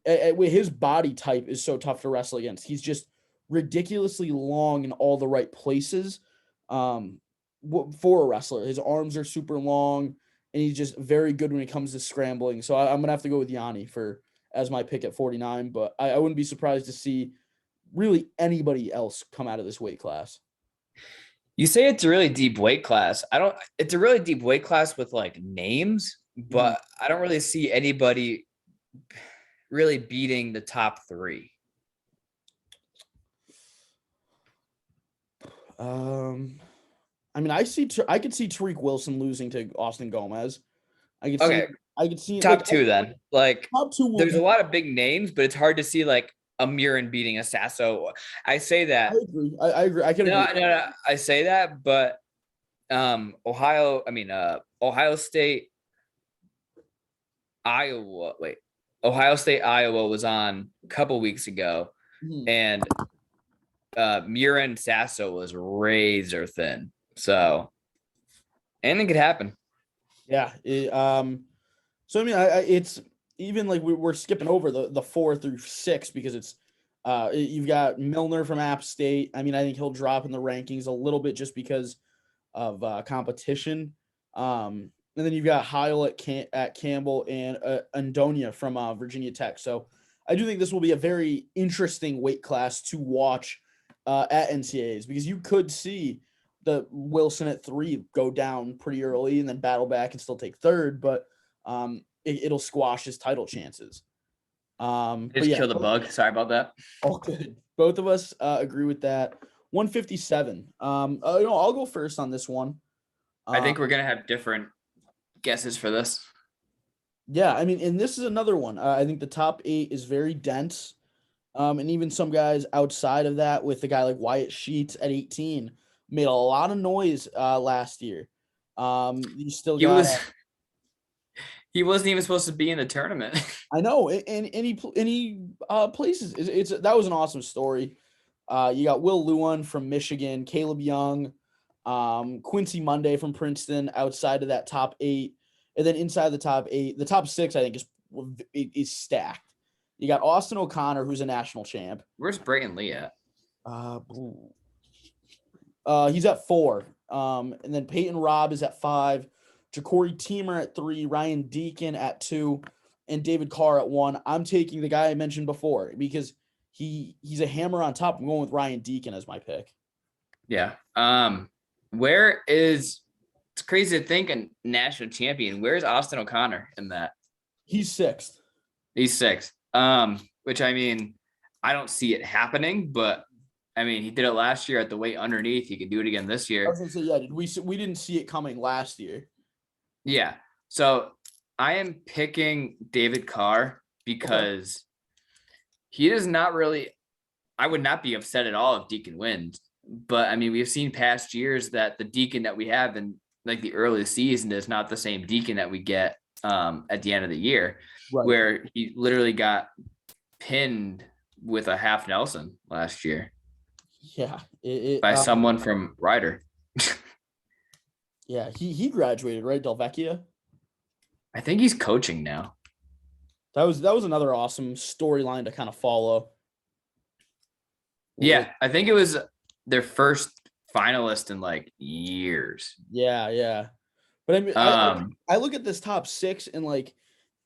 with his body type, is so tough to wrestle against. He's just ridiculously long in all the right places. For a wrestler, his arms are super long, and he's just very good when it comes to scrambling. So I'm gonna have to go with Yanni as my pick at 49. But I wouldn't be surprised to see really anybody else come out of this weight class. You say it's a really deep weight class. It's a really deep weight class with like names, but I don't really see anybody really beating the top 3. I mean, I could see Tariq Wilson losing to Austin Gomez. I could see top 2 then. Like top 2. There's a lot of big names, but it's hard to see like a Murin beating a Sasso. I say that. I agree. I agree. I can agree. No. I say that, but Ohio State, Iowa. Wait, Ohio State, Iowa was on a couple weeks ago, and Murin Sasso was razor thin. So anything could happen. Yeah. So I mean, it's even like we're skipping over the 4 through 6 because it's you've got Milner from App State. I mean, I think he'll drop in the rankings a little bit just because of competition. And then you've got Heil at Campbell and Andonia from Virginia Tech. So I do think this will be a very interesting weight class to watch at NCAAs, because you could see the Wilson at 3 go down pretty early and then battle back and still take 3rd, but it'll squash his title chances. Just kill the bug. Sorry about that. All good. Both of us agree with that. 157. I'll go first on this one. I think we're gonna have different guesses for this. Yeah, I mean, and this is another one. I think the top 8 is very dense. And even some guys outside of that, with a guy like Wyatt Sheets at 18, made a lot of noise last year. He wasn't even supposed to be in the tournament. I know, and he places. That was an awesome story. You got Will Lewin from Michigan, Caleb Young, Quincy Monday from Princeton outside of that top 8, and then inside the top 8, the top 6 I think is stacked. You got Austin O'Connor, who's a national champ. Where's Brayton Lee at? He's at 4. And then Peyton Robb is at 5. Ja'Cory Teamer at 3. Ryan Deacon at 2. And David Carr at 1. I'm taking the guy I mentioned before because he's a hammer on top. I'm going with Ryan Deacon as my pick. Yeah. It's crazy to think a national champion. Where's Austin O'Connor in that? He's 6th. He's 6th. Which I mean, I don't see it happening, but I mean, he did it last year at the weight underneath. He could do it again this year. I was gonna say, yeah, we didn't see it coming last year. Yeah. So I am picking David Carr because he does not really, I would not be upset at all if Deacon wins. But I mean, we've seen past years that the Deacon that we have in like the early season is not the same Deacon that we get at the end of the year, right, where he literally got pinned with a half Nelson last year. Yeah. By someone from Ryder. Yeah, he graduated, right? Delvecchia? I think he's coaching now. That was another awesome storyline to kind of follow. Yeah, I think it was their first finalist in like years. Yeah. But I mean, I look at this top 6 and like,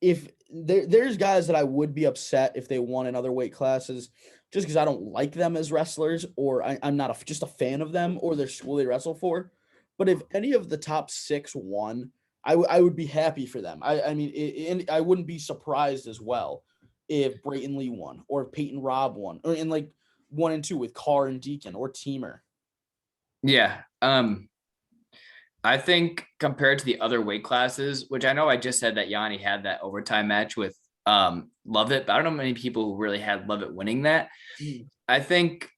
if there's guys that I would be upset if they won in other weight classes, just because I don't like them as wrestlers, or I'm not just a fan of them or their school they wrestle for. But if any of the top 6 won, I would be happy for them. I mean, and I wouldn't be surprised as well if Brayton Lee won or if Peyton Robb won, or in like 1 and 2 with Carr and Deacon or Teamer. Yeah. I think compared to the other weight classes, which I know I just said that Yanni had that overtime match with Lovett, but I don't know many people who really had Lovett winning that. Mm. I think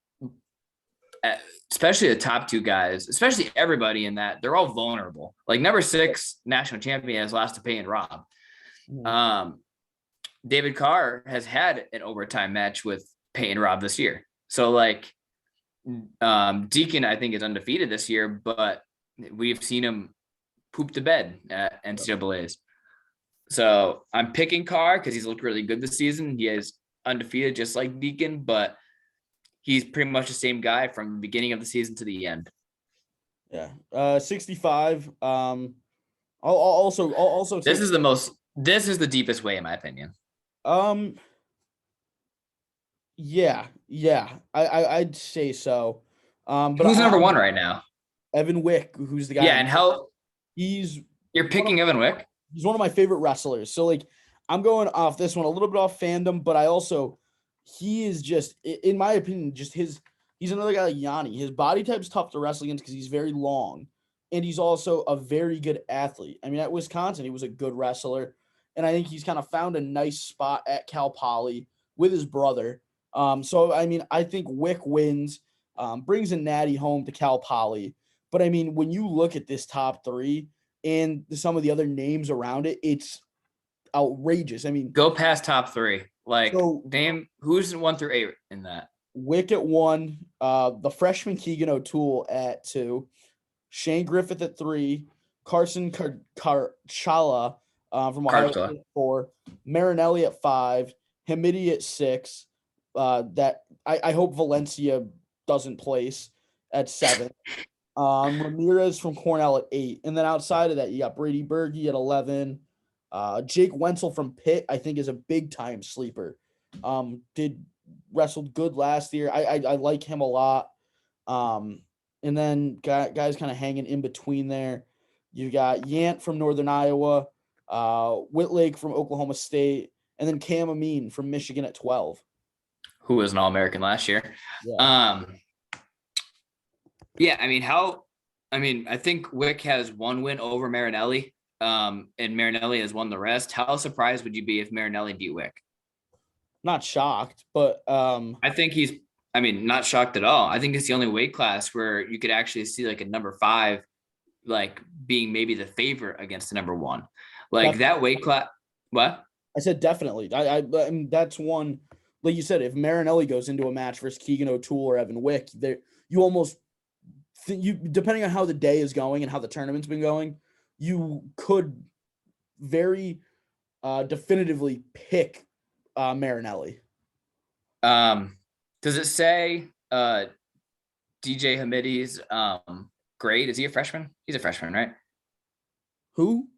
especially the top two guys, especially everybody in that, they're all vulnerable. Like number 6 national champion has lost to Peyton Robb. Mm. David Carr has had an overtime match with Peyton Robb this year. So like Deacon, I think, is undefeated this year, but we've seen him poop the bed at NCAAs. So I'm picking Carr because he's looked really good this season. He is undefeated just like Deacon, but he's pretty much the same guy from the beginning of the season to the end. Yeah. 65. I'll also this is the deepest way in my opinion. Yeah. I'd say so. But who's number 1 right now? Evan Wick, who's the guy. Yeah, and how you're picking Evan Wick? He's one of my favorite wrestlers. So like I'm going off this one a little bit off fandom, but he is just, in my opinion, he's another guy like Yanni. His body type's tough to wrestle against because he's very long, and he's also a very good athlete. I mean, at Wisconsin, he was a good wrestler, and I think he's kind of found a nice spot at Cal Poly with his brother. So I mean, I think Wick wins, brings a natty home to Cal Poly. But I mean, when you look at this top 3 and some of the other names around it, it's outrageous. I mean, go past top 3. Like, name who's 1 through 8 in that. Wick at 1, the freshman Keegan O'Toole at 2, Shane Griffith at 3, Carson Karchala from Ohio State at 4, Marinelli at 5, Hamidi at 6. That I hope Valencia doesn't place at 7. Ramirez from Cornell at 8, and then outside of that, you got Brady Berge at 11. Jake Wenzel from Pitt, I think, is a big time sleeper. Wrestled good last year. I like him a lot. And then guys kind of hanging in between there. You got Yant from Northern Iowa, Whitlake from Oklahoma State, and then Cam Amin from Michigan at 12. Who was an All-American last year. Yeah. I think Wick has 1 win over Marinelli. And Marinelli has won the rest. How surprised would you be if Marinelli beat Wick? Not shocked, but I think he's not shocked at all. I think it's the only weight class where you could actually see like a number 5 like being maybe the favorite against the number 1. Like definitely. That weight class. What? I said definitely. I mean, that's one, like you said, if Marinelli goes into a match versus Keegan O'Toole or Evan Wick, you almost depending on how the day is going and how the tournament's been going, you could very definitively pick Marinelli. Does it say DJ Hamidi's grade? Is he a freshman? He's a freshman, right? Who?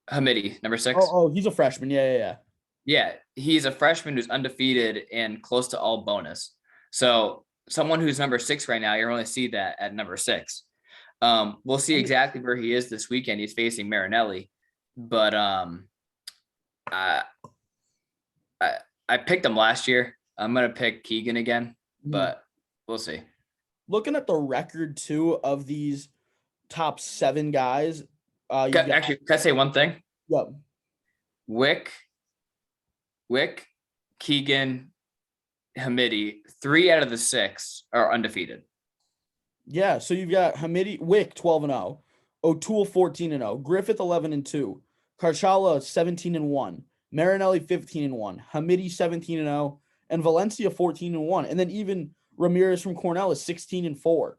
Hamidi, number 6. Oh, he's a freshman. Yeah. Yeah, he's a freshman who's undefeated and close to all bonus. So someone who's number 6 right now, you're going to see that at number 6. We'll see exactly where he is this weekend. He's facing Marinelli, but I picked him last year. I'm gonna pick Keegan again, but we'll see. Looking at the record too of these top 7 guys, can I say one thing? Yep. Wick, Keegan, Hamidi, 3 out of the 6 are undefeated. Yeah, so you've got Wick 12-0, O'Toole 14-0, Griffith 11-2, Karchala 17-1, Marinelli 15-1, Hamidi 17-0, and Valencia 14-1, and then even Ramirez from Cornell is 16-4.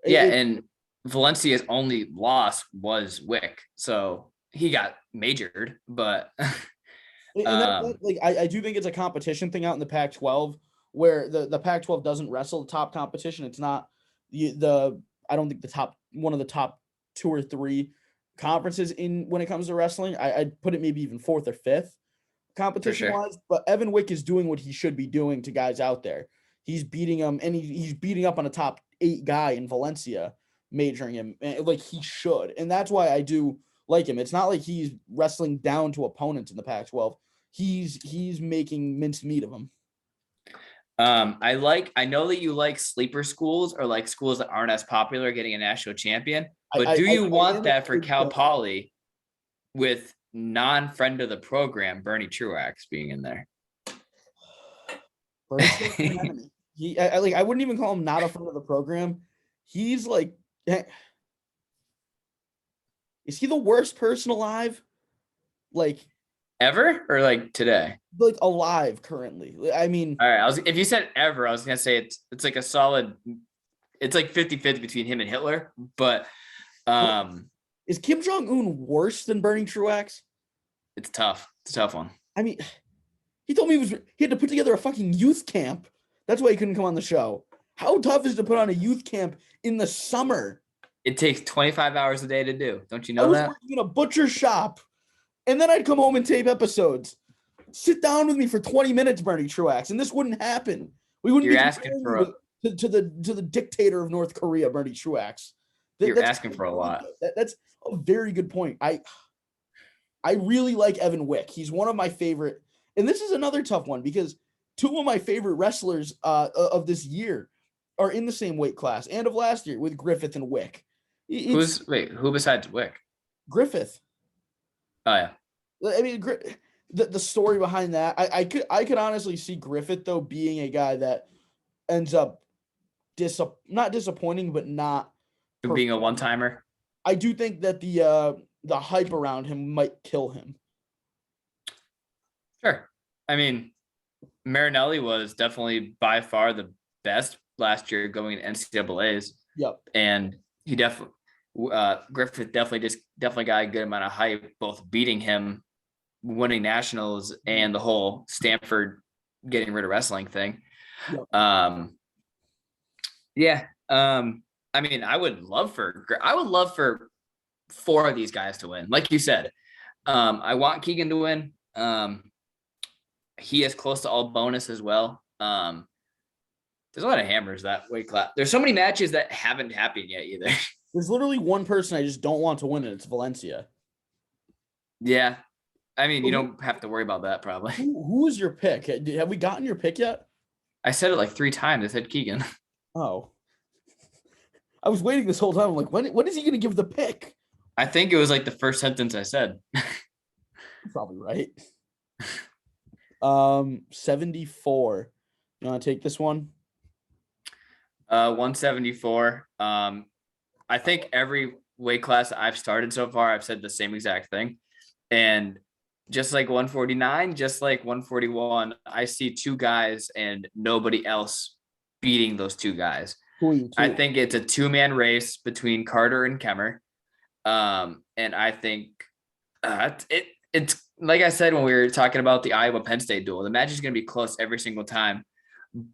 Yeah, and Valencia's only loss was Wick, so he got majored, but I do think it's a competition thing out in the Pac-12 where the Pac-12 doesn't wrestle the top competition. It's not I don't think one of the top 2 or 3 conferences in when it comes to wrestling. I'd put it maybe even 4th or 5th competition wise. But Evan Wick is doing what he should be doing to guys out there. He's beating them, and he's beating up on a top 8 guy in Valencia, majoring him like he should, and that's why I do like him. It's not like he's wrestling down to opponents in the Pac-12. He's making mincemeat of them. I know that you like sleeper schools or like schools that aren't as popular getting a national champion. But do you want am that for excited Cal to- Poly with non-friend of the program, Bernie Truax, being in there? Bernie Truax is an enemy. I wouldn't even call him not a friend of the program. He's like, is he the worst person alive? Like Ever or like today? alive currently. I mean, All right. If you said ever, I was gonna say it's like a solid. It's like 50-50 between him and Hitler, but is Kim Jong-un worse than Bernie Truax? it's tough. It's a tough one. I mean, he told me he had to put together a fucking youth camp. That's why he couldn't come on the show. How tough is it to put on a youth camp in the summer? It takes 25 hours a day to do. Don't you I know was that? working in a butcher shop, and then I'd come home and tape episodes. Sit down with me for 20 minutes, Bernie Truax, and this wouldn't happen. We wouldn't You're be asking for to the dictator of North Korea, Bernie Truax. You're asking for a lot. That's a very good point. I really like Evan Wick. He's one of my favorite, and this is another tough one because two of my favorite wrestlers of this year are in the same weight class and of last year with Griffith and Wick. Who besides Wick? Griffith? Oh yeah. I mean, the story behind that, I could honestly see Griffith though being a guy that ends up not disappointing, but not Being a one-timer. I do think that the hype around him might kill him. Sure. I mean, Marinelli was definitely by far the best last year going to NCAAs. Yep. And he Griffith definitely got a good amount of hype, both beating him, winning nationals, and the whole Stanford getting rid of wrestling thing. Yep. Yeah. I mean, I would love for 4 of these guys to win. Like you said, I want Keegan to win. He is close to all bonus as well. There's a lot of hammers that weight class. There's so many matches that haven't happened yet either. There's literally one person I just don't want to win, and it's Valencia. Yeah. I mean, you don't have to worry about that probably. Who is your pick? Have we gotten your pick yet? I said it like 3 times. I said Keegan. Oh. I was waiting this whole time. I'm like, when is he going to give the pick? I think it was like the first sentence I said. You're probably right. 74. You want to take this one? 174. I think every weight class I've started so far, I've said the same exact thing. And just like 149, just like 141, I see 2 guys and nobody else beating those 2 guys. I think it's a 2-man race between Carter and Kemmer. And I think it's like I said when we were talking about the Iowa Penn State duel, the match is going to be close every single time.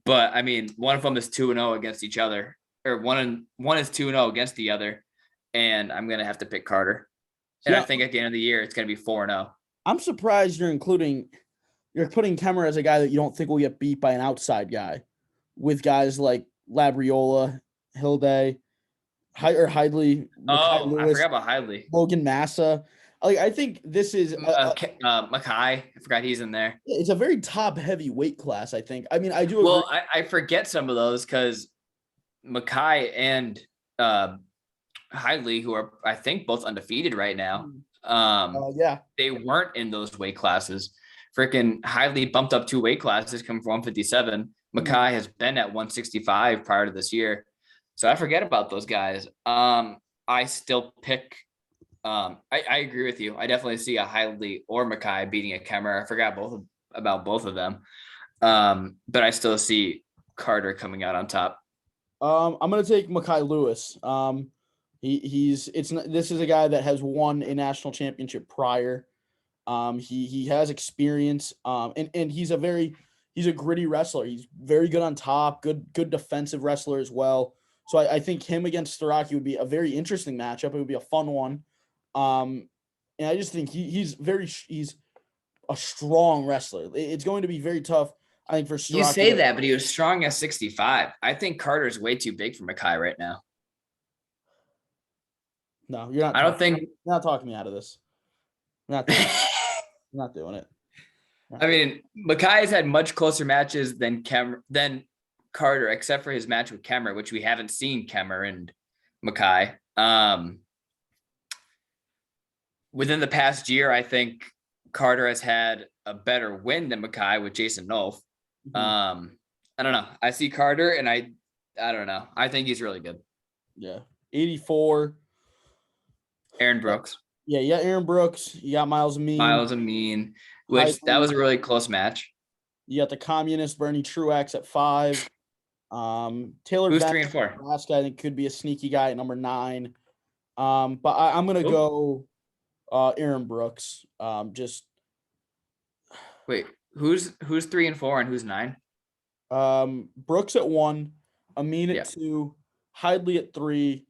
But I mean, one of them is 2-0 against each other, or one is 2-0 against the other, and I'm going to have to pick Carter. And I think at the end of the year, it's going to be 4-0. I'm surprised you're putting Kemmer as a guy that you don't think will get beat by an outside guy, with guys like Labriola, Hilde, Heidley. Oh, I forgot about Heidley. Logan Massa. Like, I think this is Mackay. I forgot he's in there. It's a very top-heavy weight class, I think. I mean, I do. Well, I forget some of those because Mackay and Heidley, who are I think both undefeated right now. Yeah, they weren't in those weight classes. Freaking Heidley bumped up 2 weight classes, come from 157. Mackay has been at 165 prior to this year. So I forget about those guys. I still pick. I agree with you. I definitely see a Heidley or Mackay beating a Kemmer. I forgot about both of them. But I still see Carter coming out on top. I'm gonna take Mackay Lewis. This is a guy that has won a national championship prior. He has experience. And he's a gritty wrestler. He's very good on top, good defensive wrestler as well. So I think him against Starocci would be a very interesting matchup. It would be a fun one. And I just think he's a strong wrestler. It's going to be very tough, I think, for Starocci. You say that, but he was strong at 65. I think Carter's way too big for Mackay right now. No, you're not. You're not talking me out of this. Not doing it. I mean, Mackay has had much closer matches than Carter, except for his match with Kemmer, which we haven't seen Kemmer and Mackay. within the past year, I think Carter has had a better win than Mackay with Jason Nolf. I don't know. I see Carter, and I don't know. I think he's really good. Yeah. 84. Aaron Brooks. Yeah, Aaron Brooks. You got Miles Amin, which that was a really close match. You got the communist Bernie Truax at 5. Taylor Who's Vance, 3 and 4? last guy I think could be a sneaky guy at number 9. But I'm gonna go Aaron Brooks. Just wait, who's 3 and 4 and who's 9? Brooks at 1, Amin at 2, Hidley at 3,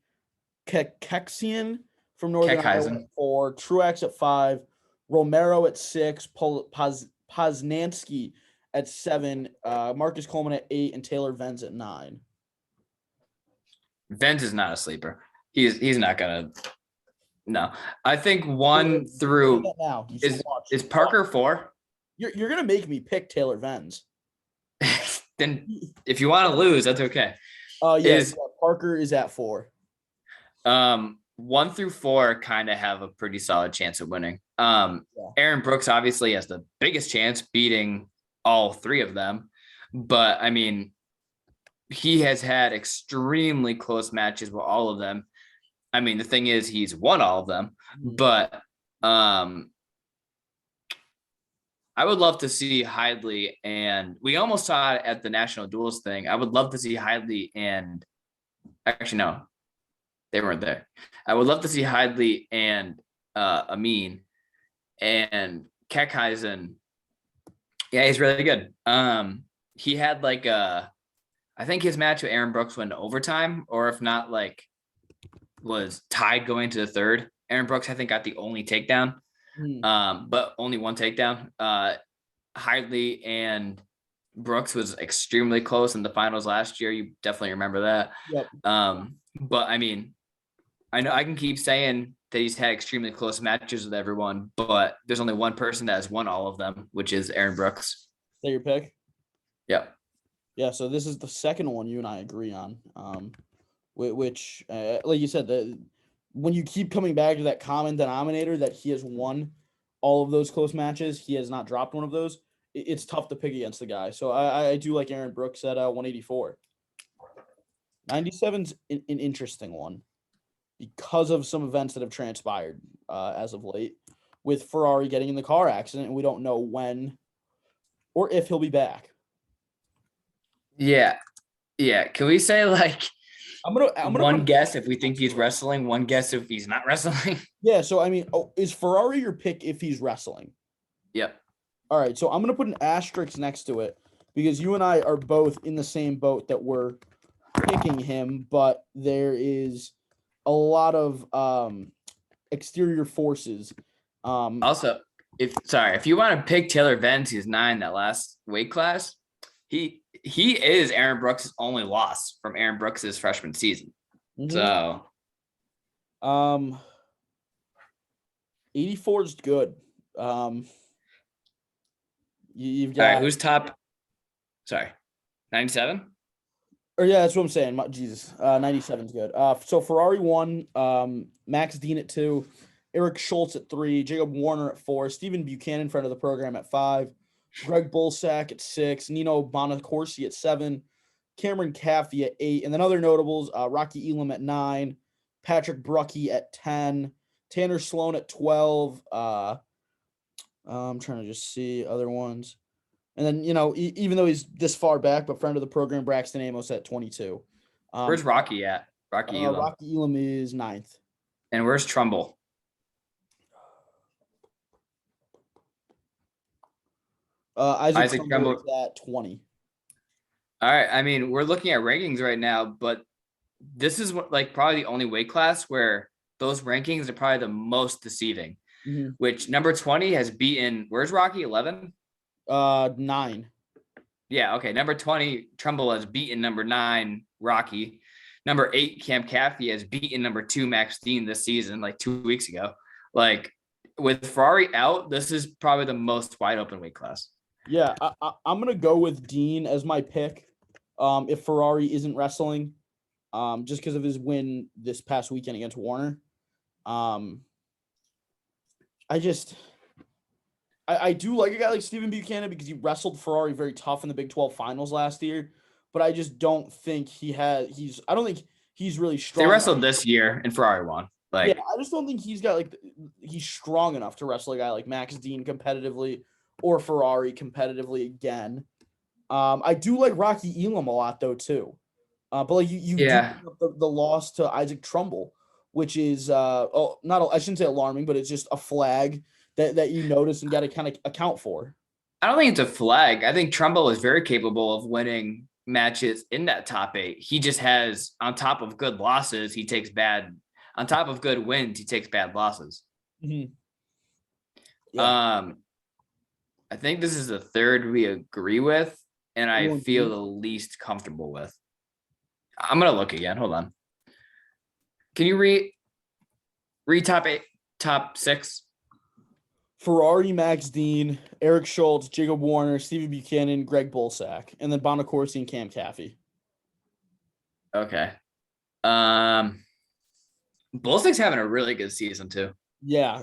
Kexian from Northern Iowa at 4, Truax at 5, Romero at 6, Poznansky at 7, Marcus Coleman at 8, and Taylor Venz at 9. Venz is not a sleeper. He's not gonna. No, I think 1 through is Parker 4. You're gonna make me pick Taylor Venz. Then if you want to lose, that's okay. Parker is at 4. 1 through 4 kind of have a pretty solid chance of winning. Aaron Brooks obviously has the biggest chance beating all 3 of them, but I mean, he has had extremely close matches with all of them. I mean, the thing is, he's won all of them, but I would love to see Hidley, and we almost saw it at the National Duels thing. I would love to see Hidley and actually, no, they weren't there. I would love to see Hidley and Amin and Kekheisen. Yeah, he's really good. He had I think his match with Aaron Brooks went to overtime, or if not, was tied going to the 3rd. Aaron Brooks, I think, got the only takedown. But only 1 takedown. Hidley and Brooks was extremely close in the finals last year. You definitely remember that. Yep. But I mean, I know I can keep saying that he's had extremely close matches with everyone, but there's only one person that has won all of them, which is Aaron Brooks. Is that your pick? Yep. Yeah. So this is the second one you and I agree on. Which, like you said, when you keep coming back to that common denominator that he has won all of those close matches, he has not dropped one of those. It's tough to pick against the guy. So I do like Aaron Brooks at 184. 97's an interesting one because of some events that have transpired as of late, with Ferrari getting in the car accident, and we don't know when or if he'll be back. Yeah. Can we say I'm gonna one guess if we think he's wrestling, one guess if he's not wrestling? Yeah, so I mean, is Ferrari your pick if he's wrestling? Yep. All right, so I'm gonna put an asterisk next to it because you and I are both in the same boat that we're picking him, but there is a lot of exterior forces. Also, if you want to pick Taylor Venz, he's 9 that last weight class. He is Aaron Brooks' only loss from Aaron Brooks' freshman season. So 84 is good. You've got all right, who's top? Sorry, 97? Or yeah, that's what I'm saying. Jesus, 97 is good. So Ferrari 1, Max Dean at 2, Eric Schultz at 3, Jacob Warner at 4, Stephen Buchanan, friend of the program, at 5, Greg Bolsack at 6, Nino Bonacorsi at 7, Cameron Caffey at 8, and then other notables, Rocky Elam at 9, Patrick Brucky at 10, Tanner Sloan at 12. I'm trying to just see other ones. And then, even though he's this far back, but friend of the program, Braxton Amos at 22. Where's Rocky at? Rocky Elam. Rocky Elam is 9th. And where's Trumbull? Isaac Trumbull is at 20. All right. I mean, we're looking at rankings right now, but this is probably the only weight class where those rankings are probably the most deceiving. Which number 20 has beaten. Where's Rocky? 11? 9. Yeah. Okay. Number 20, Trumbull has beaten number 9, Rocky. Number 8, Cam Caffey has beaten number 2, Max Dean this season, 2 weeks ago. With Ferrari out, this is probably the most wide open weight class. Yeah, I'm going to go with Dean as my pick if Ferrari isn't wrestling, just because of his win this past weekend against Warner. I just I do like a guy like Stephen Buchanan because he wrestled Ferrari very tough in the Big 12 finals last year, but I just don't think I don't think he's really They strong enough. wrestled this year and Ferrari won. Yeah, Like, I just don't think he's strong enough to wrestle a guy like Max Dean competitively or Ferrari competitively again. I do like Rocky Elam a lot though too. But like you do yeah, bring up the loss to Isaac Trumbull, which is I shouldn't say alarming, but it's just a flag that you notice and got to kind of account for. I don't think it's a flag. I think Trumbull is very capable of winning matches in that top 8. He just has, on top of good losses, on top of good wins, he takes bad losses. Mm-hmm. Yeah. I think this is the third we agree with, and I Everyone feel agrees? the least comfortable with. I'm gonna look again. Hold on. Can you read top 8, top 6? Ferrari, Max Dean, Eric Schultz, Jacob Warner, Stevie Buchanan, Greg Bolsack, and then Bonacorsi and Cam Caffey. Okay. Bullstick's having a really good season too. Yeah.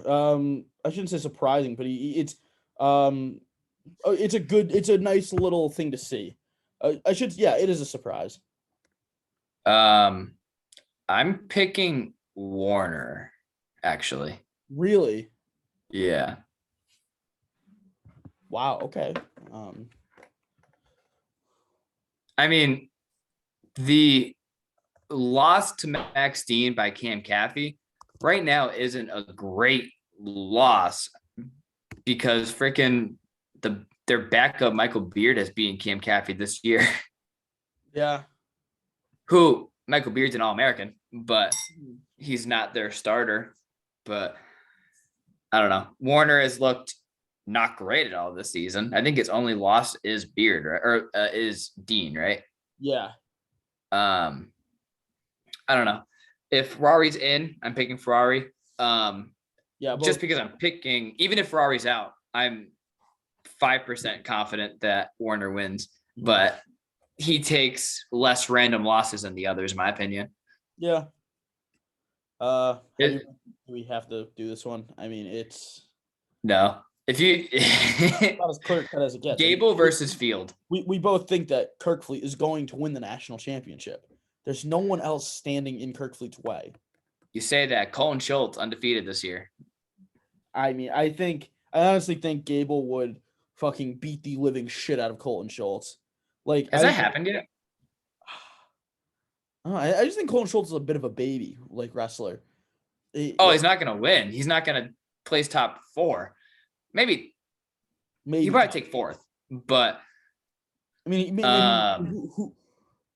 I shouldn't say surprising, but it's it's a nice little thing to see. It is a surprise. I'm picking Warner, actually. Really? Yeah. Wow. Okay. I mean, the loss to Max Dean by Cam Caffey right now isn't a great loss because freaking their backup Michael Beard has beaten Cam Caffey this year. Yeah. Who Michael Beard's an All-American, but he's not their starter. But I don't know. Warner has looked not great at all this season. I think his only loss is Beard, right? Or is Dean, right? Yeah. I don't know. If Ferrari's in, I'm picking Ferrari. Yeah. Just because I'm picking, even if Ferrari's out, I'm 5% confident that Warner wins, but he takes less random losses than the others, in my opinion. Yeah. Do we have to do this one? I mean, it's no. If you not as clear cut as it gets. Gable versus Field. We both think that Kirkfleet is going to win the national championship. There's no one else standing in Kirkfleet's way. You say that Colin Schultz undefeated this year. I mean, I honestly think Gable would fucking beat the living shit out of Colton Schultz. Like, has that happened yet? I just think Colton Schultz is a bit of a baby, like wrestler. He's not gonna win. He's not gonna place top 4. Maybe he probably take 4th, but I mean,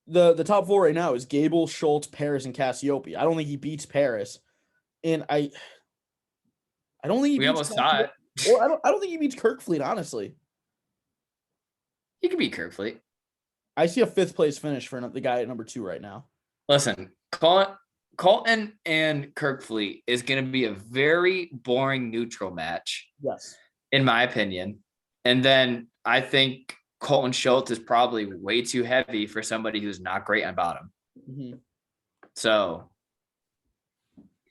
the top 4 right now is Gable, Schultz, Paris, and Cassiope. I don't think he beats Paris, and I don't think we almost saw it. Or I don't think he beats Kirkfleet. Honestly, he could beat Kirkfleet. I see a 5th place finish for the guy at number 2 right now. Listen, Colton and Kirkfleet is going to be a very boring neutral match. Yes, in my opinion. And then I think Colton Schultz is probably way too heavy for somebody who's not great on bottom. Mm-hmm. So,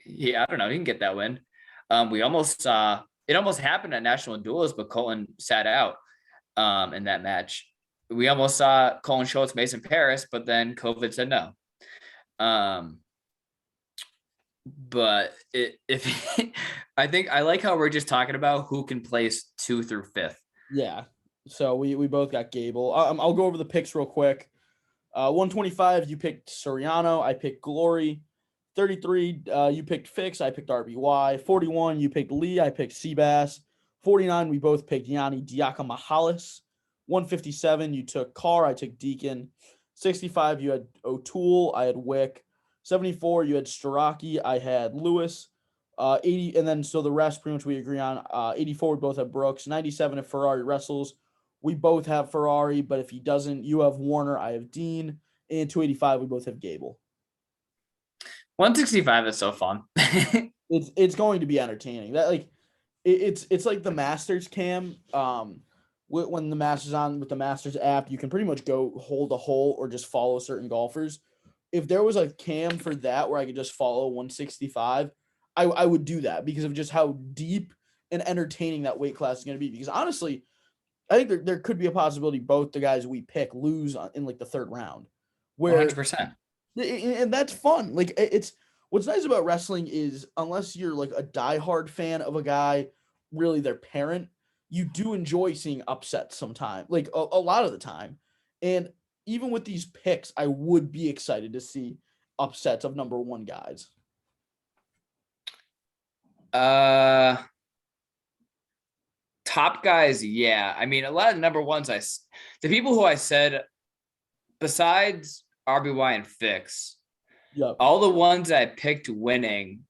yeah, I don't know. He can get that win. We almost saw it almost happened at National Duels, but Colton sat out in that match. We almost saw Colin Schultz, Mason Paris, but then COVID said no. But I think I like how we're just talking about who can place 2 through 5th. Yeah. So we both got Gable. I'll go over the picks real quick. 125, you picked Soriano. I picked Glory. 33, you picked Fix. I picked RBY. 41, you picked Lee. I picked Seabass. 49, we both picked Yanni Diakomahalis. 157, you took Carr. I took Deacon. 65, you had O'Toole. I had Wick. 74, you had Staraki. I had Lewis. 80, and then so the rest pretty much we agree on. 84, we both have Brooks. 97, if Ferrari wrestles, we both have Ferrari, but if he doesn't, you have Warner. I have Dean. And 285, we both have Gable. 165 is so fun. It's going to be entertaining. That like it's like the Masters cam. When the Masters on with the Masters app, you can pretty much go hold a hole or just follow certain golfers. If there was a cam for that where I could just follow 165, I would do that because of just how deep and entertaining that weight class is going to be. Because honestly, I think there could be a possibility both the guys we pick lose in like the third round, where 100%. and that's fun. Like it's what's nice about wrestling is unless you're like a diehard fan of a guy, really their parent, you do enjoy seeing upsets sometimes, like a lot of the time. And even with these picks, I would be excited to see upsets of number one guys. Top guys, yeah. I mean, a lot of number ones, the people who I said, besides RBY and Fix, Yep. all the ones I picked winning,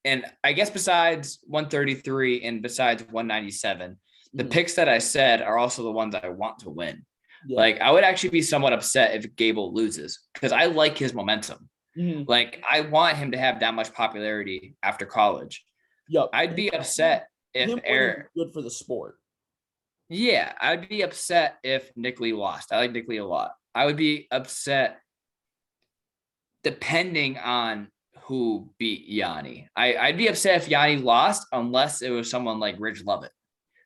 and I guess besides 133 and besides 197, the picks that I said are also the ones I want to win. Yeah. Like, I would actually be somewhat upset if Gable loses because I like his momentum. Like, I want him to have that much popularity after college. Yep. I'd be upset if Eric. Good for the sport. Yeah, I'd be upset if Nick Lee lost. I like Nick Lee a lot. I would be upset depending on who beat Yanni. I'd be upset if Yanni lost unless it was someone like Ridge Lovett,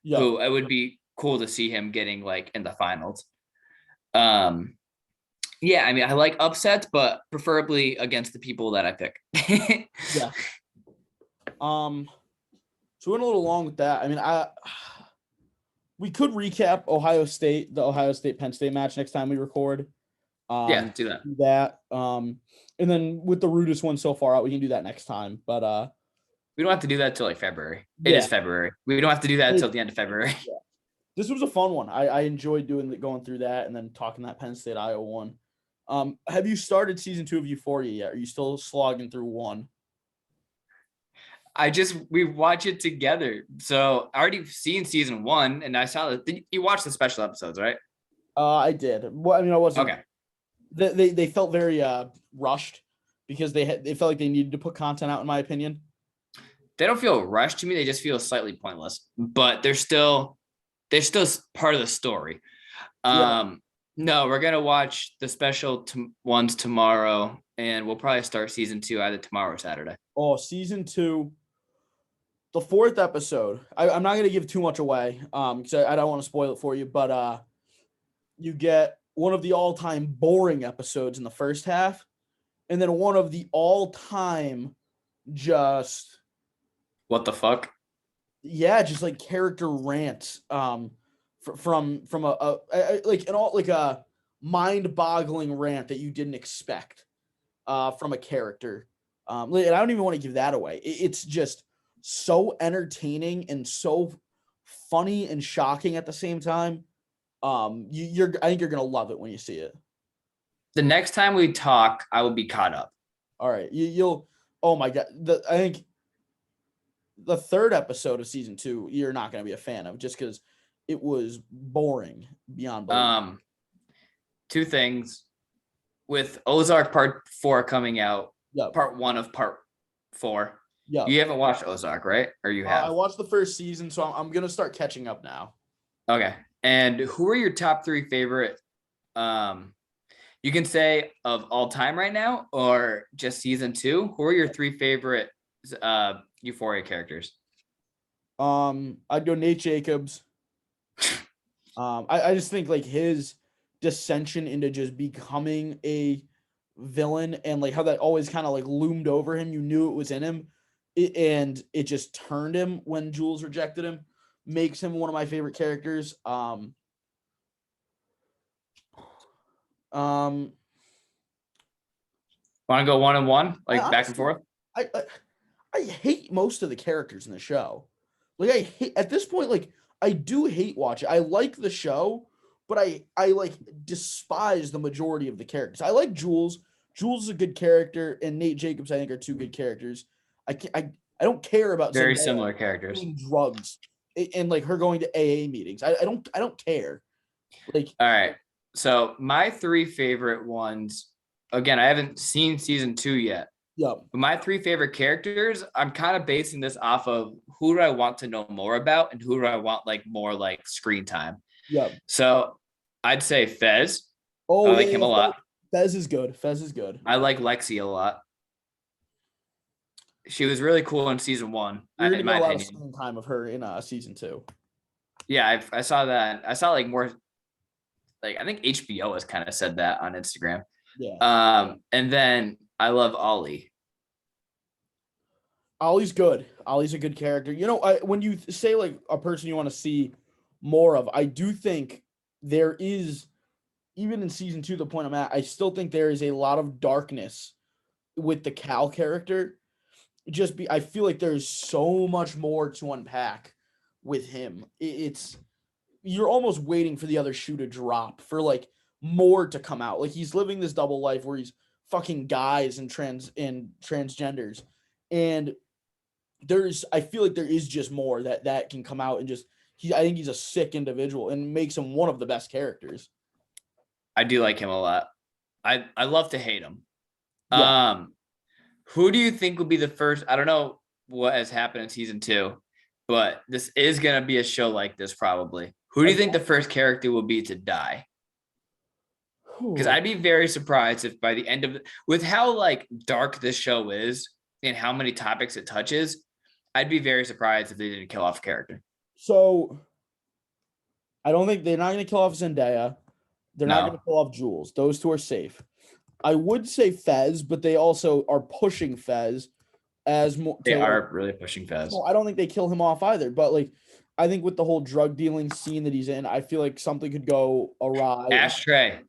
who it would be cool to see him getting like in the finals. Yeah, I mean, I like upsets, but preferably against the people that I pick. Yeah. So we went a little long with that. I mean, we could recap the Ohio State Penn State match next time we record. Yeah, do that. Do that. And then with the rudest one so far out, we can do that next time. But we don't have to do that till like February. It is February. We don't have to do that until the end of February. Yeah. This was a fun one. I enjoyed going through that and then talking that Penn State Iowa one. Have you started season 2 of Euphoria yet? Are you still slogging through 1? We watch it together. So I already seen season 1 and I saw that you watched the special episodes, right? I did. Well, I mean, I wasn't. Okay. They felt very rushed because they felt like they needed to put content out, in my opinion. They don't feel rushed to me. They just feel slightly pointless, but they're still part of the story. No, we're going to watch the special ones tomorrow and we'll probably start season 2 either tomorrow or Saturday. Oh, season 2. The 4th episode. I'm not going to give too much away because I don't want to spoil it for you, but you get one of the all-time boring episodes in the first half, and then one of the all-time just what the fuck? Yeah, just like character rants from a mind-boggling rant that you didn't expect from a character. And I don't even want to give that away. It's just so entertaining and so funny and shocking at the same time. I think you're gonna love it when you see it. The next time we talk, I will be caught up. All right, you'll. Oh my god, I think the 3rd episode of season 2 you're not gonna be a fan of just because it was boring beyond belief. 2 things with Ozark Part 4 coming out. Yep. Part 1 of Part 4. Yeah. You haven't watched Ozark, right? Or you have? I watched the first season, so I'm gonna start catching up now. Okay. And who are your top 3 favorite? You can say of all time right now, or just season 2. Who are your 3 favorite Euphoria characters? I'd go Nate Jacobs. I just think like his dissension into just becoming a villain and like how that always kind of like loomed over him. You knew it was in him, and it just turned him when Jules rejected him. Makes him one of my favorite characters. Want to go 1-on-1, like honestly, back and forth? I hate most of the characters in the show. Like I hate at this point. Like I do hate watching. I like the show, but I like despise the majority of the characters. I like Jules. Jules is a good character, and Nate Jacobs I think are 2 good characters. I don't care about very similar characters. Drugs and like her going to AA meetings. I don't care. Like all right. So my 3 favorite ones. Again, I haven't seen season 2 yet. Yeah. But my 3 favorite characters, I'm kind of basing this off of who do I want to know more about and who do I want like more like screen time. Yeah. So I'd say Fez. Oh, I like him a lot. Fez is good. I like like Lexi a lot. She was really cool in season 1, You're gonna in get my a lot of opinion. screen time of her in season 2. Yeah, I saw that. I saw like more. Like I think HBO has kind of said that on Instagram. Yeah. And then I love Ollie. Ollie's good. Ollie's a good character. You know, when you say like a person you want to see more of, I do think there is, even in season 2, the point I'm at, I still think there is a lot of darkness with the Cal character. I feel like there's so much more to unpack with him. It's you're almost waiting for the other shoe to drop for like more to come out. Like he's living this double life where he's fucking guys and transgenders, and I feel like there is just more that can come out, and just I think he's a sick individual and makes him one of the best characters. I do like him a lot. I love to hate him. Yeah. Who do you think will be the first? I don't know what has happened in season 2, but this is gonna be a show like this probably. Who do you think the first character will be to die? Because I'd be very surprised if by the end of with how like dark this show is and how many topics it touches, I'd be very surprised if they didn't kill off a character. So I don't think they're not going to kill off Zendaya. They're not going to kill off Jules. Those two are safe. I would say Fez, but they also are pushing Fez as more. They are really pushing Fez. I don't think they kill him off either. But like, I think with the whole drug dealing scene that he's in, I feel like something could go awry. Ashtray.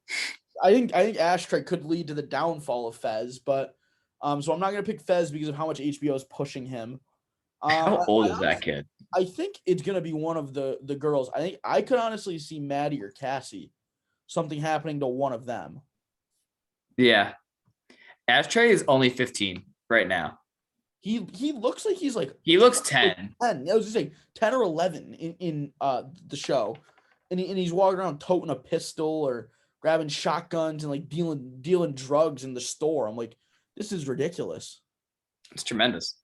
I think Ashtray could lead to the downfall of Fez, but so I'm not going to pick Fez because of how much HBO is pushing him. How old is that kid? I think it's going to be one of the girls. I think I could honestly see Maddie or Cassie, something happening to one of them. Yeah. Ashtray is only 15 right now. He looks like he's like he looks 10. 10. I was just saying 10 or 11 in the show, and he's walking around toting a pistol or grabbing shotguns and like dealing drugs in the store. I'm like, this is ridiculous. It's tremendous.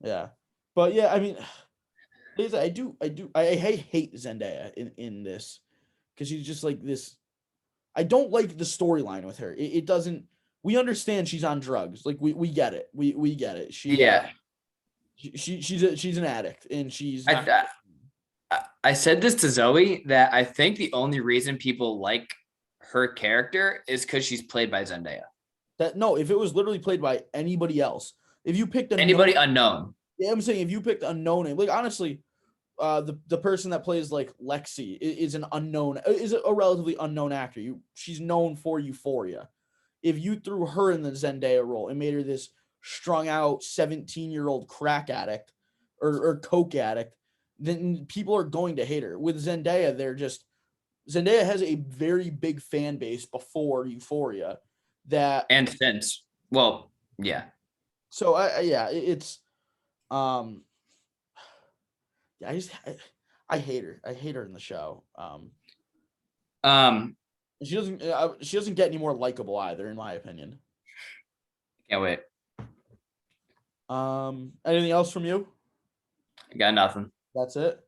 Yeah, but yeah, I mean, I hate Zendaya in this because she's just like this. I don't like the storyline with her. It doesn't. We understand she's on drugs. Like we get it. We get it. She's an addict, and she's. I said this to Zoe that I think the only reason people like her character is because she's played by Zendaya. If it was literally played by anybody else, if you picked anybody unknown. Yeah, I'm saying if you picked unknown name, like honestly, the person that plays like Lexi is a relatively unknown actor. She's known for Euphoria. If you threw her in the Zendaya role and made her this strung out 17-year-old crack addict or coke addict, then people are going to hate her. With Zendaya, Zendaya has a very big fan base before Euphoria and since. Well, yeah. So it's I hate her. I hate her in the show. She doesn't get any more likable either, in my opinion. Can't wait. Anything else from you? I got nothing. That's it.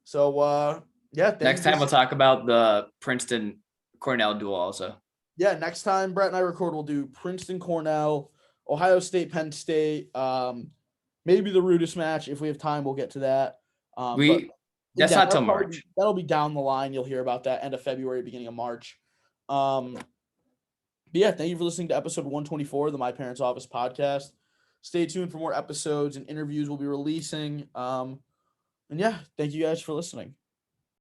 So yeah. Next time we'll talk about the Princeton Cornell duel also. Yeah, next time Brett and I record, we'll do Princeton Cornell, Ohio State, Penn State, maybe the Rudis match. If we have time, we'll get to that. That's not till March. That'll be down the line. You'll hear about that end of February, beginning of March. But yeah, thank you for listening to episode 124 of the My Parents Office podcast. Stay tuned for more episodes and interviews we'll be releasing. And yeah, thank you guys for listening.